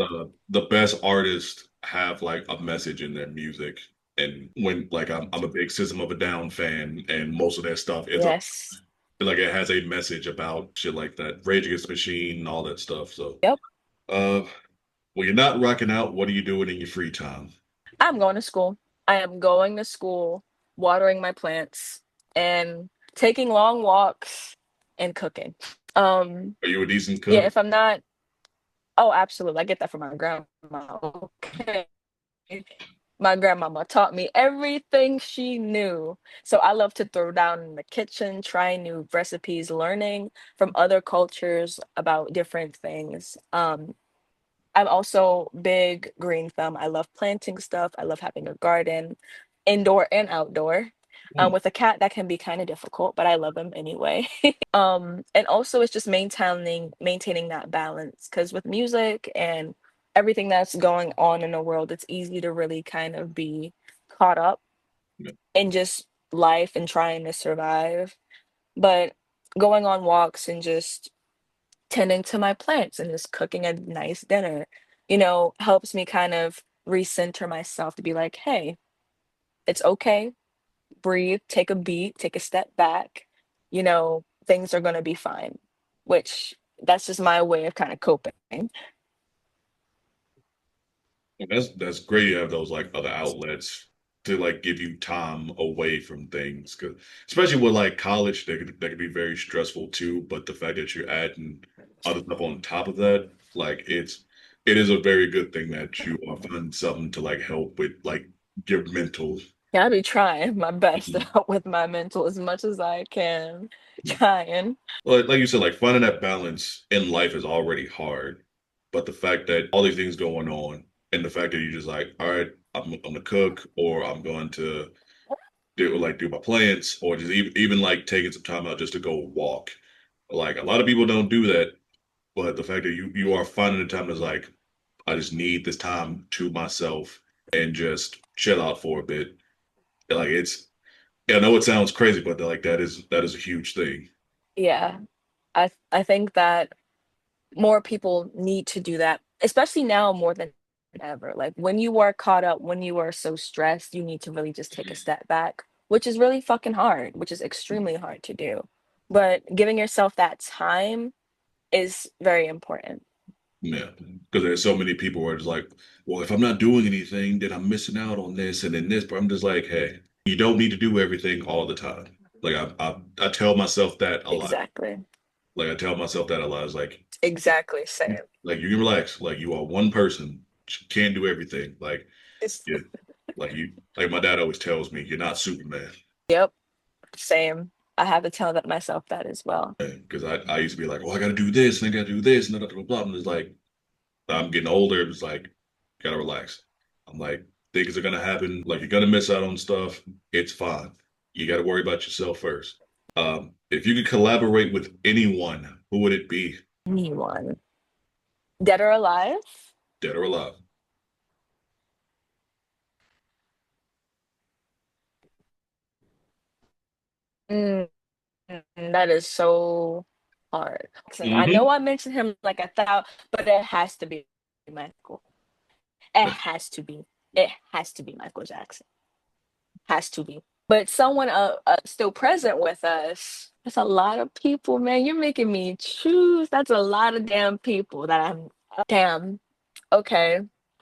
the best artists have like a message in their music. And when like I'm a big System of a Down fan, and most of their stuff is Yes. like it has a message about shit like that, Rage Against the Machine, all that stuff. So, Yep. uh, when you're not rocking out, what are you doing in your free time? I'm going to school. I am going to school, watering my plants, and taking long walks and cooking. Um, Are you a decent yeah, cook? if I'm not, oh, absolutely. I get that from my grandma. Okay. My grandmama taught me everything she knew. So I love to throw down in the kitchen, trying new recipes, learning from other cultures about different things. I'm also big green thumb. I love planting stuff. I love having a garden, indoor and outdoor. Hmm. With a cat, that can be kind of difficult, but I love him anyway. And also it's just maintaining that balance because with music and everything that's going on in the world, it's easy to really kind of be caught up Yeah. in just life and trying to survive. But going on walks and just tending to my plants and just cooking a nice dinner, helps me kind of recenter myself to be like, hey, it's okay, breathe, take a beat, take a step back, things are going to be fine, which that's just my way of kind of coping. And that's great. You have those like other outlets to like give you time away from things, 'cause especially with like college, they could be very stressful too. But the fact that you're adding other stuff on top of that, like it is a very good thing that you are finding something to like help with like your mental. Yeah, I'll be trying my best to help with my mental as much as I can. Trying. Like you said, like finding that balance in life is already hard. But the fact that all these things going on, and the fact that you're just like, all right, I'm gonna cook, or I'm going to do my plants, or just even like taking some time out just to go walk. Like a lot of people don't do that, but the fact that you are finding the time is like, I just need this time to myself and just chill out for a bit. Like yeah, I know it sounds crazy, but like that is a huge thing. Yeah. I think that more people need to do that, especially now more than ever. Like when you are caught up, when you are so stressed, you need to really just take a step back, which is really fucking hard, which is extremely hard to do. But giving yourself that time is very important. Yeah, because there's so many people where it's like, well, if I'm not doing anything, then I'm missing out on this and then this. But I'm just like, hey, you don't need to do everything all the time. Like I tell myself that a lot. Exactly. Like I tell myself that a lot. It's Exactly. Same. like you can relax. Like you are one person. You can't do everything. Like It's, yeah, like my dad always tells me, you're not Superman. yep. Same. I have to tell that myself that as well. Because I used to be like, oh, I got to do this and I got to do this and blah blah blah. And it's like I'm getting older. It's like gotta relax. I'm like things are gonna happen. Like you're gonna miss out on stuff. It's fine. You got to worry about yourself first. If you could collaborate with anyone, who would it be? Anyone, dead or alive? Dead or alive? Mm, that is so hard. I know Hmm. I mentioned him like a thou, but it has to be Michael. It has to be. It has to be Michael Jackson. Has to be. But someone still present with us. That's a lot of people, man. You're making me choose. That's a lot of damn people that I'm. Damn. Okay.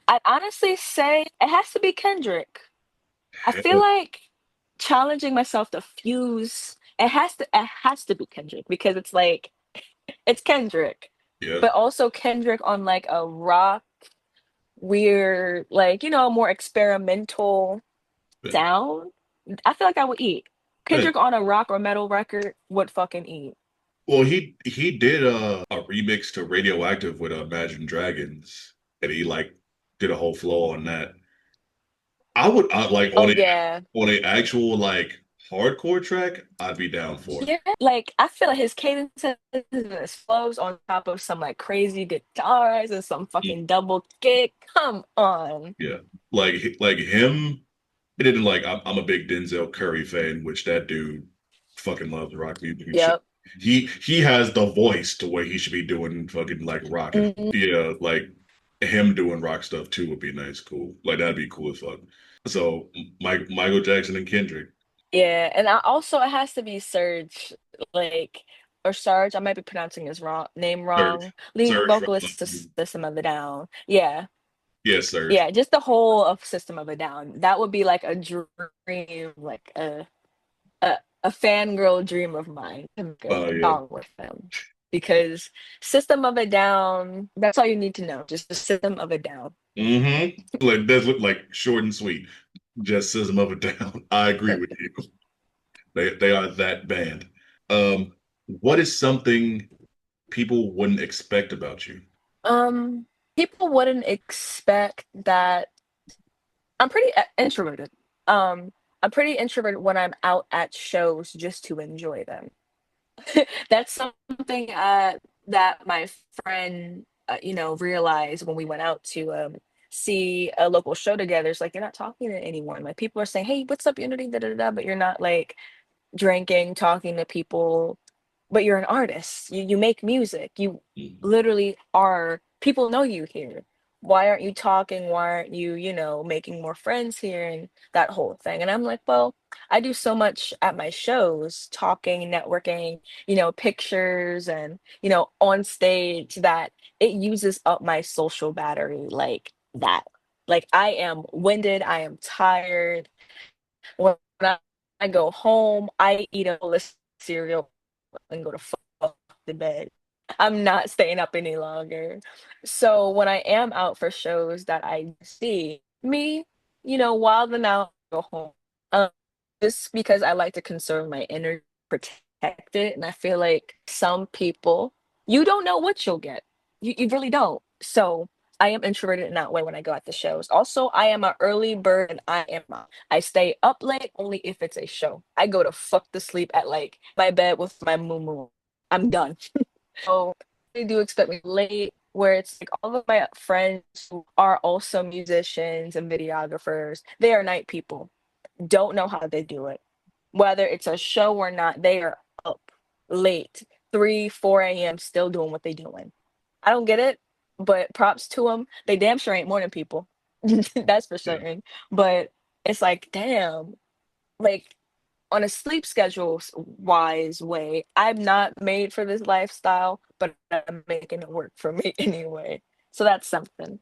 I'd honestly say it has to be Kendrick. I feel Hell like challenging myself to fuse it has to be Kendrick because it's like it's Kendrick, yeah. but also Kendrick on like a rock weird, like, more experimental Yeah. sound. I feel like I would eat. Yeah. Kendrick on a rock or metal record would fucking eat. Well, he did a remix to Radioactive with Imagine Dragons, and he like did a whole flow on that. I like Oh yeah. on a actual like hardcore track, I'd be down for. Yeah, like I feel like his cadences and his flows on top of some like crazy guitars and some Mm, fucking double kick. Come on. yeah, like him. He didn't like. I'm a big Denzel Curry fan, which that dude fucking loves rock music and shit. Yep. He has the voice to where he should be doing fucking like rock. And Mhm. yeah, like him doing rock stuff too would be nice, cool. Like that'd be cool as fuck. So Michael Jackson and Kendrick, Yeah, and it has to be Serge, like or Sarge. I might be pronouncing his name wrong. Lead Serge from vocalist to System of a Down. Yeah, yes, Serge. yeah, just the whole of System of a Down. That would be like a dream, like a fangirl dream of mine to make a Oh yeah. song with them. Because System of a Down, that's all you need to know. Just the System of a Down. Like that look like short and sweet. Just System of a Down. I agree with you. They are that band. What is something people wouldn't expect about you? Um, People wouldn't expect that I'm pretty introverted. I'm pretty introverted when I'm out at shows just to enjoy them. That's something that my friend, realized when we went out to see a local show together. It's like you're not talking to anyone. Like people are saying, "Hey, what's up, Unity?" Da da da, but you're not like drinking, talking to people, but you're an artist. You make music. You Mhm. literally are people know you here. Why aren't you talking? Why aren't you, making more friends here and that whole thing? And I'm like, well, I do so much at my shows, talking, networking, pictures and, on stage that it uses up my social battery like that. Like I am winded, I am tired when I go home, I eat a bowl of cereal and go to fuck the bed. I'm not staying up any longer. So when I am out for shows that I see, me, wilding out, go home. Um, just because I like to conserve my energy, protect it, and I feel like some people, you don't know what you'll get. You really don't. So I am introverted in that way when I go at the shows. Also, I am an early bird and I stay up late only if it's a show. I go to fuck to sleep at like my bed with my moo. I'm done. So they do expect me late, where it's like all of my friends who are also musicians and videographers, they are night people. Don't know how they do it. Whether it's a show or not, they are up late, 3, 4 a.m. still doing what they doing. I don't get it, but props to them. They damn sure ain't morning people. That's for Yeah. certain. But it's like, damn, like on a sleep schedule wise way, I'm not made for this lifestyle, but I'm making it work for me anyway. So that's something.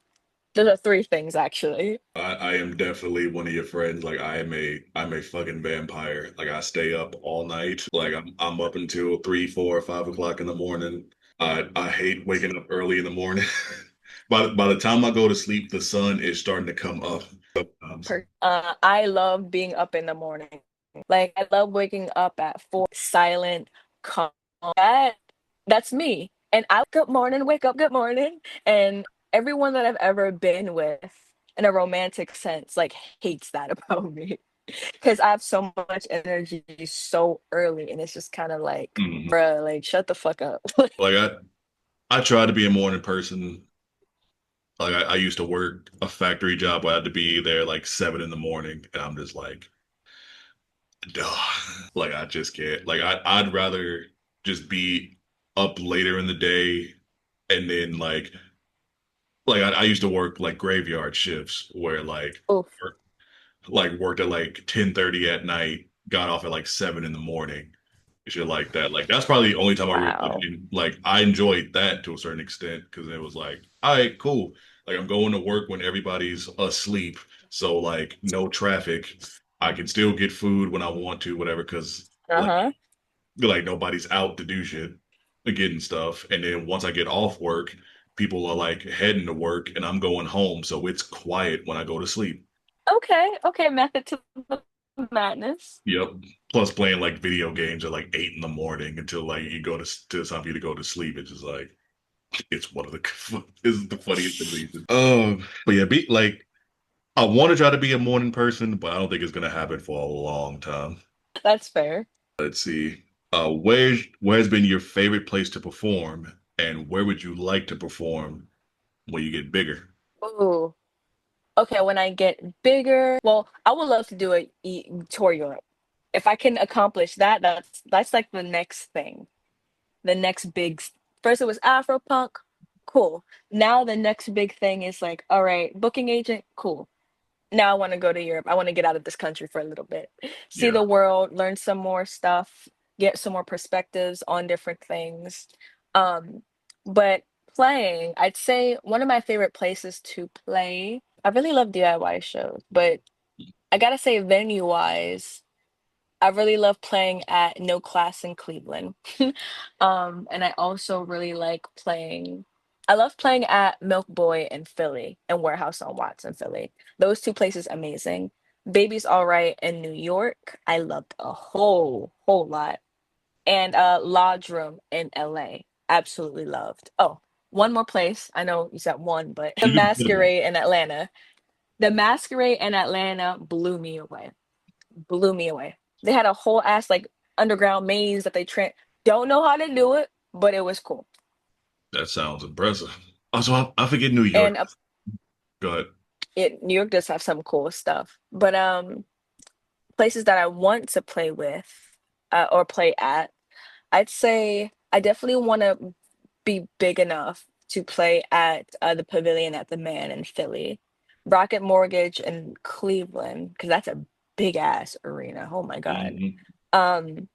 Those are three things actually. I am definitely one of your friends. Like I'm a fucking vampire. Like I stay up all night. Like I'm up until 3, 4, 5 o'clock in the morning. I hate waking up early in the morning. By the time I go to sleep, the sun is starting to come up. I love being up in the morning. Like I love waking up at 4, silent, calm. That that's me. And I good morning, wake up, good morning. And everyone that I've ever been with in a romantic sense, like hates that about me. Because I have so much energy so early, and it's just kind of like, Mhm. bruh, like shut the fuck up. Like I try to be a morning person. Like I used to work a factory job where I had to be there like 7 in the morning, and I'm just like, duh. Like I just can't. Like I'd rather just be up later in the day and then I used to work like graveyard shifts where Oof, worked at like 10:30 at night, got off at like 7 in the morning, shit like that. Like that's probably the only time I really wow. like I enjoyed that to a certain extent because it was like, all right, cool. Like I'm going to work when everybody's asleep, so like no traffic. I can still get food when I want to, whatever, because Uh-huh. like nobody's out to do shit, getting stuff. And then once I get off work, people are like heading to work, and I'm going home, so it's quiet when I go to sleep. Okay, okay, method to the madness. Yep. Plus playing like video games at like 8 in the morning until like you go to it's time for you to go to sleep. It's just like it's one of the it's the funniest thing. But yeah, be like I want to try to be a morning person, but I don't think it's gonna happen for a long time. That's fair. Let's see. Where's been your favorite place to perform, and where would you like to perform when you get bigger? Ooh. Okay, when I get bigger, well, I would love to do a tour Europe. If I can accomplish that, that's like the next thing. The next big first it was Afropunk, cool. Now the next big thing is like, all right, booking agent, cool. Now I want to go to Europe. I want to get out of this country for a little bit. See Yeah. the world, learn some more stuff, get some more perspectives on different things. Um, but playing, I'd say one of my favorite places to play. I really love DIY shows, but I gotta say venue wise, I really love playing at No Class in Cleveland. And I also really like playing I love playing at Milk Boy in Philly and Warehouse on Watts in Philly. Those two places amazing. Baby's All Right in New York, I loved a whole lot. And Lodge Room in LA, absolutely loved. Oh, one more place. I know you said one, but the You can put it on. Masquerade in Atlanta. The Masquerade in Atlanta blew me away, blew me away. They had a whole ass like underground maze that they don't know how to do it, but it was cool. That sounds impressive. Also, I forget New York. And Go ahead. New York does have some cool stuff. But places that I want to play with or play at, I'd say I definitely want to be big enough to play at the Pavilion at the Man in Philly, Rocket Mortgage in Cleveland, because that's a big ass arena. Oh my God. Hmm. Um,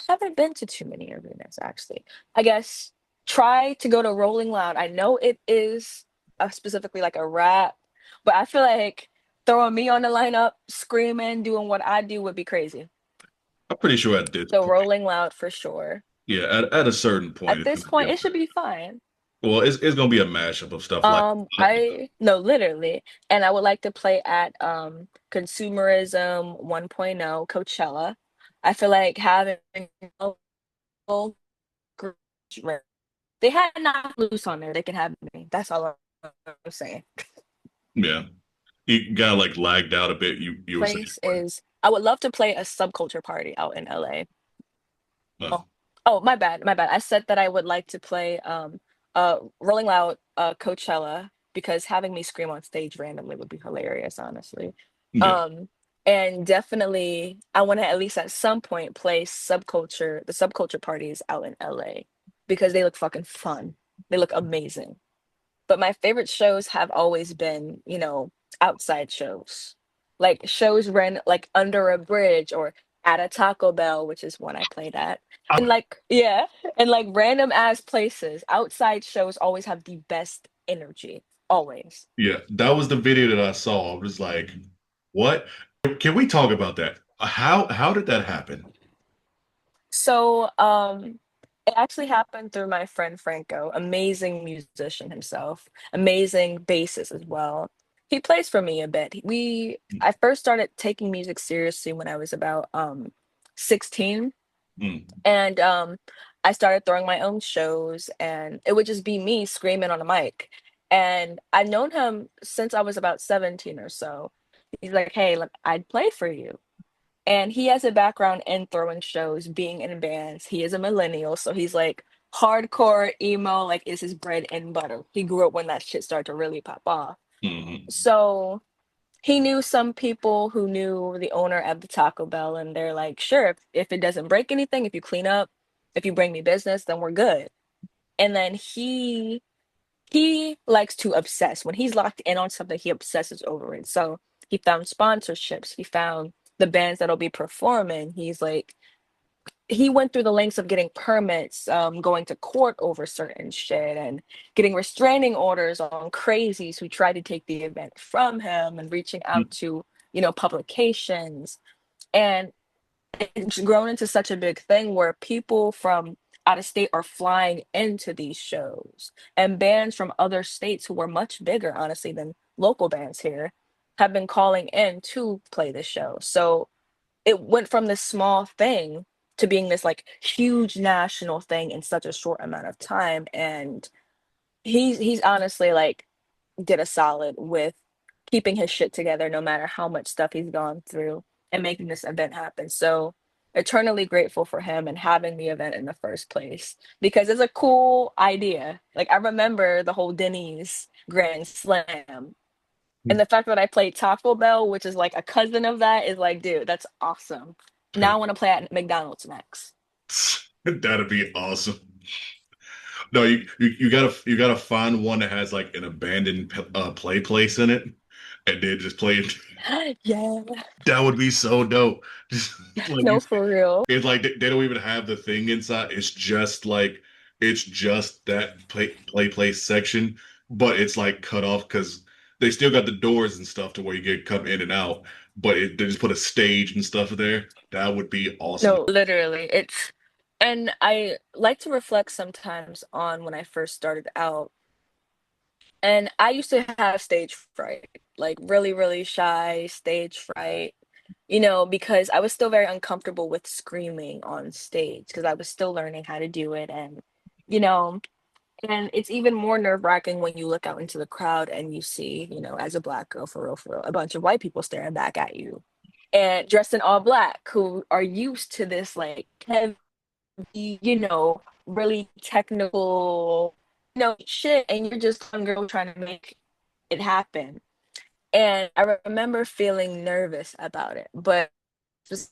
haven't been to too many arenas actually. I guess try to go to Rolling Loud. I know it is specifically like a rap, but I feel like throwing me on the lineup, screaming, doing what I do would be crazy. I'm pretty sure at this So point, Rolling Loud for sure. yeah, at a certain point, At it's this gonna be point, a it should be fine. well, it's gonna be a mashup of stuff like I no, literally, and I would like to play at Consumerism 1.0 Coachella. I feel like having local groups. They had not loose on there. They can have me. That's all I'm saying. yeah. You got like lagged out a bit. You were saying Place is I would love to play a subculture party out in LA. what? Oh, oh, my bad, my bad. I said that I would like to play Rolling Loud Coachella because having me scream on stage randomly would be hilarious, honestly. Yeah. Um and definitely I want to at least at some point play the subculture parties out in LA because they look fucking fun. They look amazing. But my favorite shows have always been, outside shows. Like shows ran like under a bridge or at a Taco Bell, which is one I played at. And like, yeah, and like random ass places. Outside shows always have the best energy. Always. Yeah, that was the video that I saw. I was like, what? Can we talk about that? How did that happen? So, it actually happened through my friend Franco, amazing musician himself, amazing bassist as well. He plays for me a bit. I first started taking music seriously when I was about 16, Mm, and I started throwing my own shows, and it would just be me screaming on a mic. And I've known him since I was about 17 or so. He's like, "Hey, look, I'd play for you." And he has a background in throwing shows, being in bands. He is a millennial, so he's like hardcore emo, like is his bread and butter. He grew up when that shit started to really pop off. mm, So he knew some people who knew the owner of the Taco Bell, and they're like, sure, if it doesn't break anything, if you clean up, if you bring me business, then we're good. And then he likes to obsess. When he's locked in on something, he obsesses over it. So he found sponsorships. He found the bands that'll be performing. he went through the lengths of getting permits, going to court over certain shit, and getting restraining orders on crazies who tried to take the event from him, and reaching out to, publications. And it's grown into such a big thing where people from out of state are flying into these shows, and bands from other states who are much bigger, honestly, than local bands here have been calling in to play the show. So it went from this small thing to being this like huge national thing in such a short amount of time. And he's honestly like did a solid with keeping his shit together no matter how much stuff he's gone through, and making this event happen. So eternally grateful for him and having the event in the first place, because it's a cool idea. Like, I remember the whole Denny's Grand Slam, and the fact that I played Taco Bell, which is like a cousin of that, is like, dude, that's awesome. Now I want to play at McDonald's next. That'd be awesome. No, you gotta find one that has like an abandoned play place in it, and then just play it. Yeah, That would be so dope. Just like you, no, for real. it's like they don't even have the thing inside. It's just that play place section, but it's like cut off because they still got the doors and stuff to where you get come in and out. But they just put a stage and stuff there. That would be awesome. No, literally. And I like to reflect sometimes on when I first started out. And I used to have stage fright, like really, really shy stage fright, because I was still very uncomfortable with screaming on stage because I was still learning how to do it. You know, and it's even more nerve-wracking when you look out into the crowd and you see, as a black girl, for real, a bunch of white people staring back at you and dressed in all black, who are used to this like heavy, really technical, shit, and you're just one girl trying to make it happen. And I remember feeling nervous about it, but just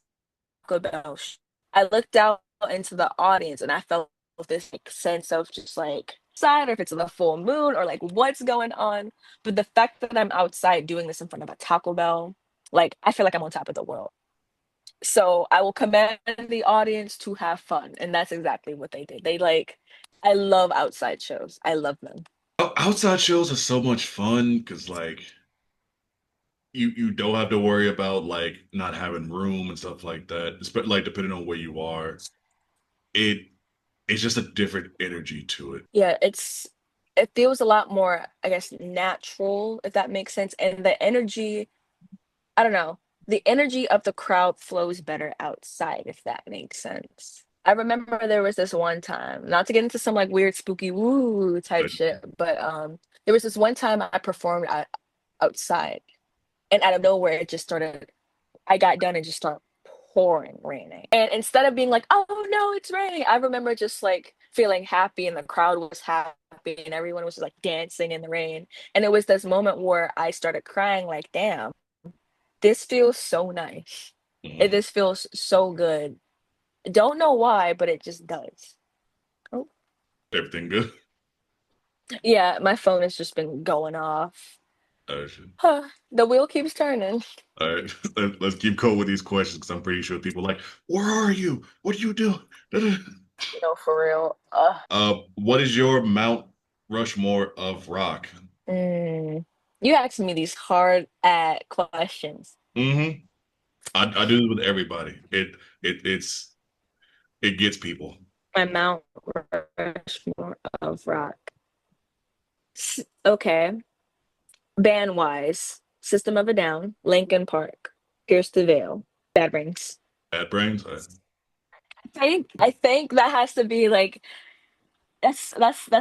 about I looked out into the audience and I felt this like sense of just like side, or if it's the full moon or like what's going on. But the fact that I'm outside doing this in front of a Taco Bell, like I feel like I'm on top of the world. So I will command the audience to have fun. And that's exactly what they did. I love outside shows. I love them. Outside shows are so much fun because like you don't have to worry about like not having room and stuff like that. Like depending on where you are, it it's just a different energy to it. Yeah, it feels a lot more, I guess, natural, if that makes sense. And the energy, I don't know, the energy of the crowd flows better outside, if that makes sense. I remember there was this one time, not to get into some like weird spooky woo type But shit, but there was this one time I performed outside, and out of nowhere it just started, I got done and just started pouring raining. And instead of being like, oh no, it's raining, I remember just like feeling happy, and the crowd was happy and everyone was just like dancing in the rain. And it was this moment where I started crying, like, damn, this feels so nice. mhm. This feels so good. Don't know why, but it just does. Oh, Everything good. yeah, my phone has just been going off. Shit. Huh, the wheel keeps turning. All right, let's keep going with these questions because I'm pretty sure people are like, "Where are you? What are you doing?" No, for real. What is your Mount Rushmore of rock? Mm. You asking me these hard at questions. hmm I do this with everybody. It gets people. My Mount Rushmore of rock. Okay. Band wise, System of a Down, Linkin Park, Pierce the Veil, Bad Brains. Bad brains. I think that has to be like, that's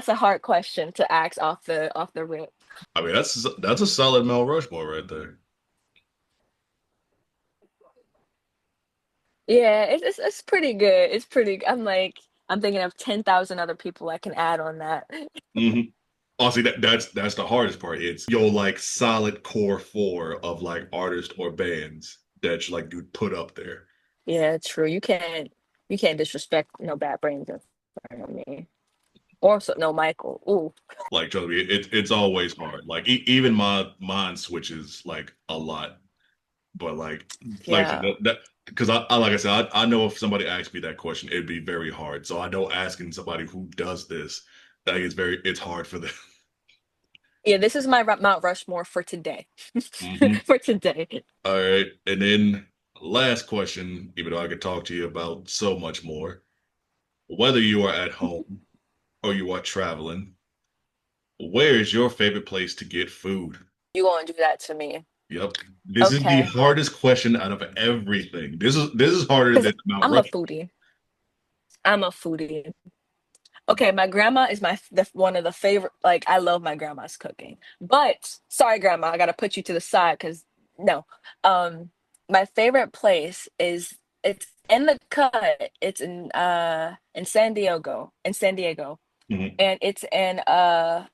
a hard question to ask off the rip. I mean, that's a solid Mount Rushmore right there. Yeah, it's pretty good. It's pretty. I'm thinking of 10,000 other people I can add on that. hmm Honestly, that's the hardest part. It's your like solid core four of like artists or bands that you like you put up there. Yeah, true. You can't disrespect no Bad Brains in front of me. Or so, no Michael. Ooh. Like trust me, it's always hard. Like even my mind switches like a lot. But like I said, Yeah. that because I like I said, I know if somebody asked me that question, it'd be very hard. So I know asking somebody who does this, like it's hard for them. Yeah, this is my Mount Rushmore for today. Hmm. For today. All right, and then last question, even though I could talk to you about so much more, whether you are at home or you are traveling, where is your favorite place to get food? You gonna do that to me. Yep. This is the Okay. hardest question out of everything. This is harder Because than Mount I'm a Rushmore. foodie. I'm a foodie. Okay, my grandma is one of the favorite. Like, I love my grandma's cooking. But sorry, grandma, I gotta put you to the side because no. Um, my favorite place is it's in the cut. It's in San Diego, Mhm. and it's in I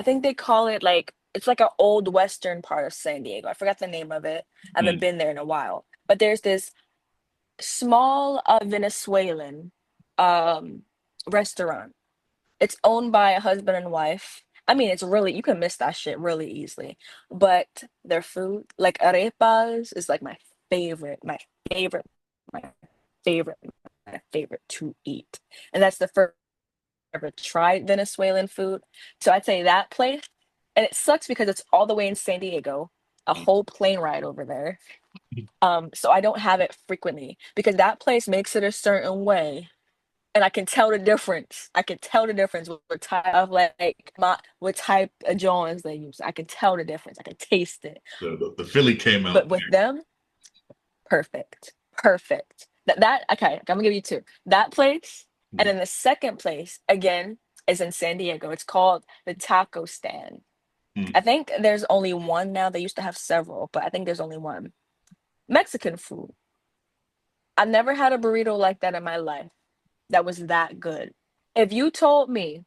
think they call it like it's like an old western part of San Diego. I forgot the name of it. I haven't Mm. been there in a while. But there's this small Venezuelan um restaurant. It's owned by a husband and wife. I mean, it's really you can miss that shit really easily. But their food, like arepas, is like favorite, my favorite, my favorite to eat. And that's the first I've ever tried Venezuelan food. So I'd say that place. And it sucks because it's all the way in San Diego, a whole plane ride over there. So I don't have it frequently because that place makes it a certain way and I can tell the difference. I can tell the difference with what type of what type of Johns they use. I can tell the difference. I can taste it. The Philly came But out with them, perfect, perfect. That okay. I'm gonna give you two. That place, and there. then the second place again is in San Diego. It's called the Taco Stand. I Mm. think there's only one now. They used to have several, but I think there's only one. Mexican food. I never had a burrito like that in my life. That was that good. If you told me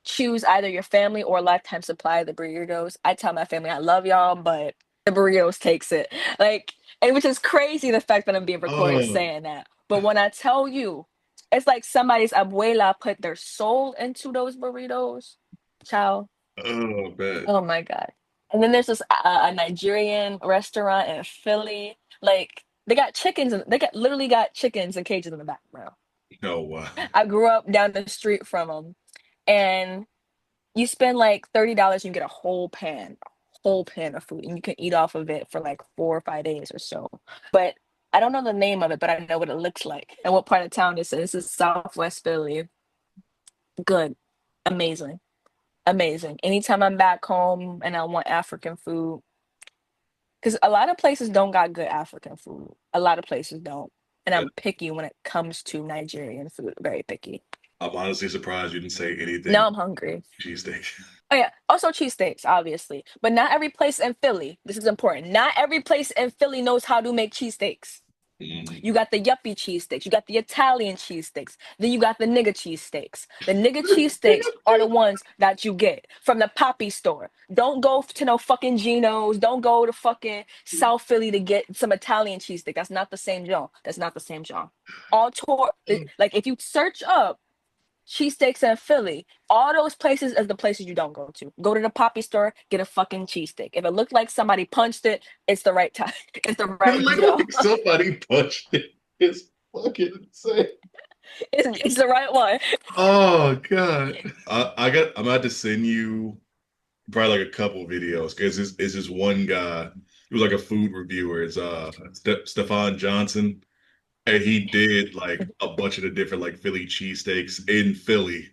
choose either your family or lifetime supply of the burritos. I tell my family I love y'all, but the burritos takes it. Like, and which is crazy the fact that I'm being recorded Oh, saying that. But when I tell you, it's like somebody's abuela put their soul into those burritos. Ciao. oh, man. Oh my God. And then there's this a Nigerian restaurant in Philly. Like they got chickens and they got literally got chickens and cages in the background. Oh, wow. I grew up down the street from them. And you spend like $30 and you get a whole pan of food, and you can eat off of it for like 4 or 5 days or so. But I don't know the name of it, but I know what it looks like and what part of town this is. This is Southwest Philly. Good, amazing, amazing. Anytime I'm back home and I want African food, because a lot of places don't got good African food. A lot of places don't, and And I'm picky when it comes to Nigerian food. Very picky. I'm honestly surprised you didn't say anything Now I'm hungry. cheesesteak. Oh yeah, also cheesesteaks, obviously. But not every place in Philly, this is important. Not every place in Philly knows how to make cheesesteaks. Mm. You got the yuppie cheesesteaks, you got the Italian cheesesteaks, then you got the nigga cheesesteaks. The nigga cheesesteaks are the ones that you get from the Poppy store. Don't go to no fucking Geno's. Don't go to fucking South Philly to get some Italian cheesesteak. That's not the same John. That's not the same John. All tour, like if you search up cheesesteaks in Philly. All those places is the places you don't go to. Go to the Poppy store, get a fucking cheesesteak. If it looked like somebody punched it, it's the right time. It's the right Joe. Like somebody punched it. It's fucking insane. It's the right one. Oh, God. I'm about to send you probably like a couple videos because it's this one guy. He was like a food reviewer. It's Stefan Johnson. And he did like a bunch of the different like Philly cheesesteaks in Philly.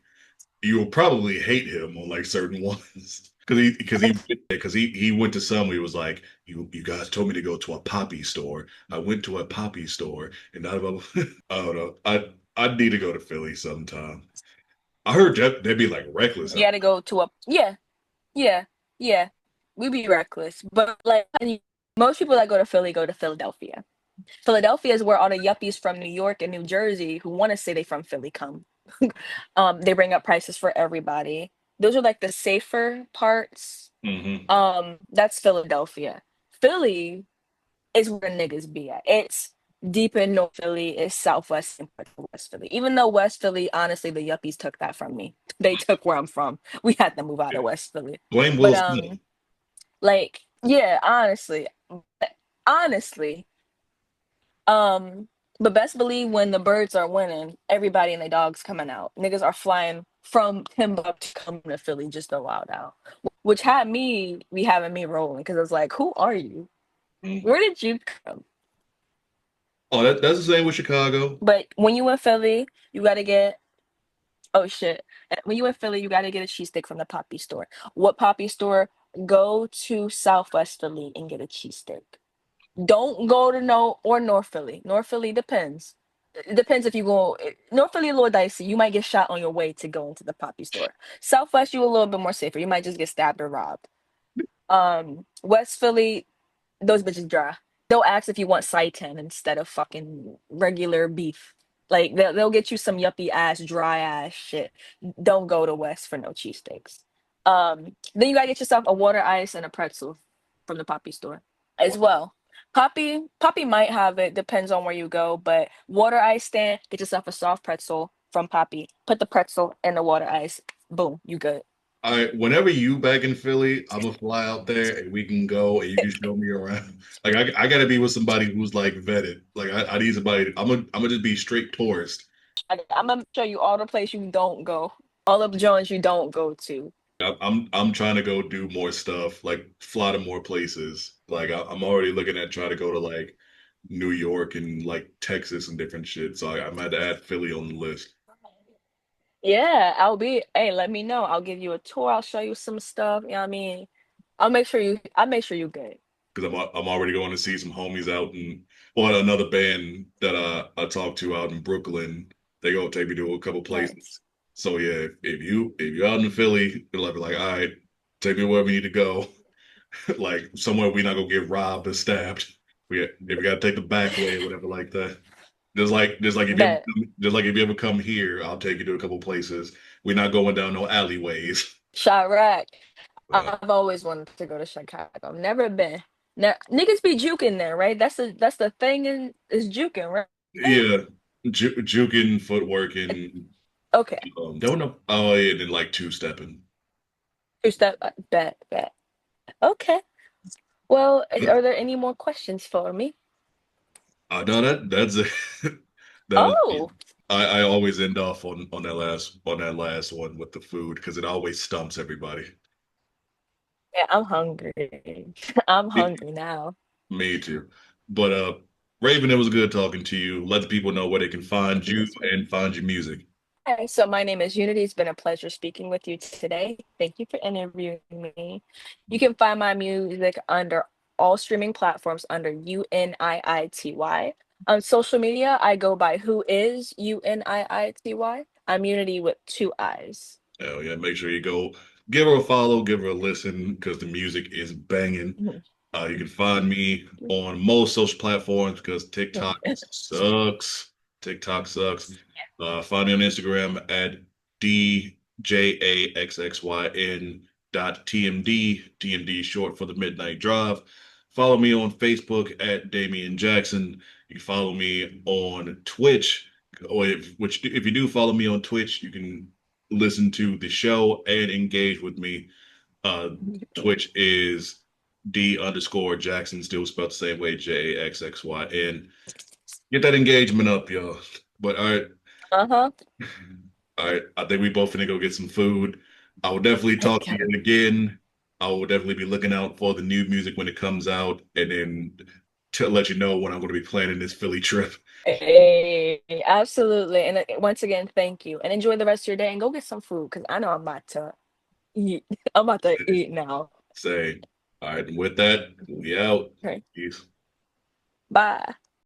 You will probably hate him on like certain ones because he went to some. He was like, you guys told me to go to a poppy store. I went to a poppy store, and I don't know. I need to go to Philly sometime. I heard that they'd be like reckless You out. got to go to a yeah, yeah. We be reckless, but like most people that go to Philly go to Philadelphia. Philadelphia is where all the yuppies from New York and New Jersey who want to say they from Philly come. They bring up prices for everybody. Those are like the safer parts. Hmm. That's Philadelphia. Philly is where niggas be at. It's deep in North Philly, it's southwest and West Philly. Even though West Philly, honestly, the yuppies took that from me. They took where I'm from. We had to move out of West Philly. Blame But Will Smith. like, yeah, honestly. honestly, um, but best believe when the birds are winning, everybody and their dogs coming out. Niggas are flying from Timbuktu to come to Philly just to wild out, which had me be having me rolling because I was like, "Who are you? Mm. Where did you come?" Oh, that's the same with Chicago. But when you in Philly, you gotta get oh shit. When you in Philly, you gotta get a cheesesteak from the Poppy store. What Poppy store? Go to Southwest Philly and get a cheesesteak. Don't go to no or North Philly. North Philly depends. It depends if you go North Philly a little dicey. You might get shot on your way to go into the Poppy store. Southwest, you a little bit more safer. You might just get stabbed or robbed. West Philly, those bitches dry. They'll ask if you want seitan instead of fucking regular beef. Like they'll get you some yuppie ass, dry ass shit. Don't go to West for no cheesesteaks. Then you gotta get yourself a water ice and a pretzel from the Poppy store as well. Poppy might have it, depends on where you go, but water ice stand, get yourself a soft pretzel from Poppy. Put the pretzel in the water ice. Boom, you good. Whenever you back in Philly, I'm gonna fly out there and we can go and you can show me around. Like I gotta be with somebody who's like vetted. Like I need somebody. I'm gonna just be straight tourist. I'm gonna show you all the places you don't go, all of the joints you don't go to. I'm trying to go do more stuff, like fly to more places. Like I'm already looking at trying to go to like New York and like Texas and different shit. So I'm gonna add Philly on the list Yeah, I'll be. Hey, let me know. I'll give you a tour. I'll show you some stuff. You know what I mean? I'll make sure you good. because I'm already going to see some homies out in well another band that I talked to out in Brooklyn. They gonna take me to a couple Nice. places. So yeah, if you're out in Philly, they'll be like, all right, take me where we need to go. Like somewhere we're not gonna get robbed or stabbed. If we gotta take the back way or whatever like that. Just like Bet. if you ever come here, I'll take you to a couple places. We're not going down no alleyways. Chirac. Uh, I've always wanted to go to Chicago. Never been. Niggas be juking there, right? That's the thing is juking, right? yeah, juking, footwork, and Okay. don't know. Oh yeah, and then like two stepping. Two step bet. Okay. Well, are there any more questions for me? No, that's it. That was Oh, I always end off on that last one with the food because it always stumps everybody. yeah, I'm hungry. I'm hungry now. Me too. But Raven, it was good talking to you. Let the people know where they can find You you as well. and find your music. Okay, so my name is Unity. It's been a pleasure speaking with you today. Thank you for interviewing me. You can find my music under all streaming platforms under UNIITY. On social media, I go by Who is UNIITY. I'm Unity with two eyes. Hell yeah, make sure you go give her a follow, give her a listen because the music is banging. Mhm. You can find me on most social platforms because TikTok sucks. TikTok sucks. Find me on Instagram at DJAXXYN TMD short for the Midnight Drive. Follow me on Facebook at Damien Jaxxyn. You can follow me on Twitch, or if you do follow me on Twitch, you can listen to the show and engage with me. Uh, Twitch is D_Jackson, still spelled the same way, JAXXYN. Get that engagement up, y'all. But Uh-huh. all right. I think we both finna go get some food. I will definitely talk to Okay. you again. I will definitely be looking out for the new music when it comes out, and then to let you know when I'm going to be planning this Philly trip. Hey, absolutely. And once again, thank you. And enjoy the rest of your day and go get some food because I know I'm about to eat. I'm about to eat now. Say, all right. And with that, we out. Okay. Peace. Bye.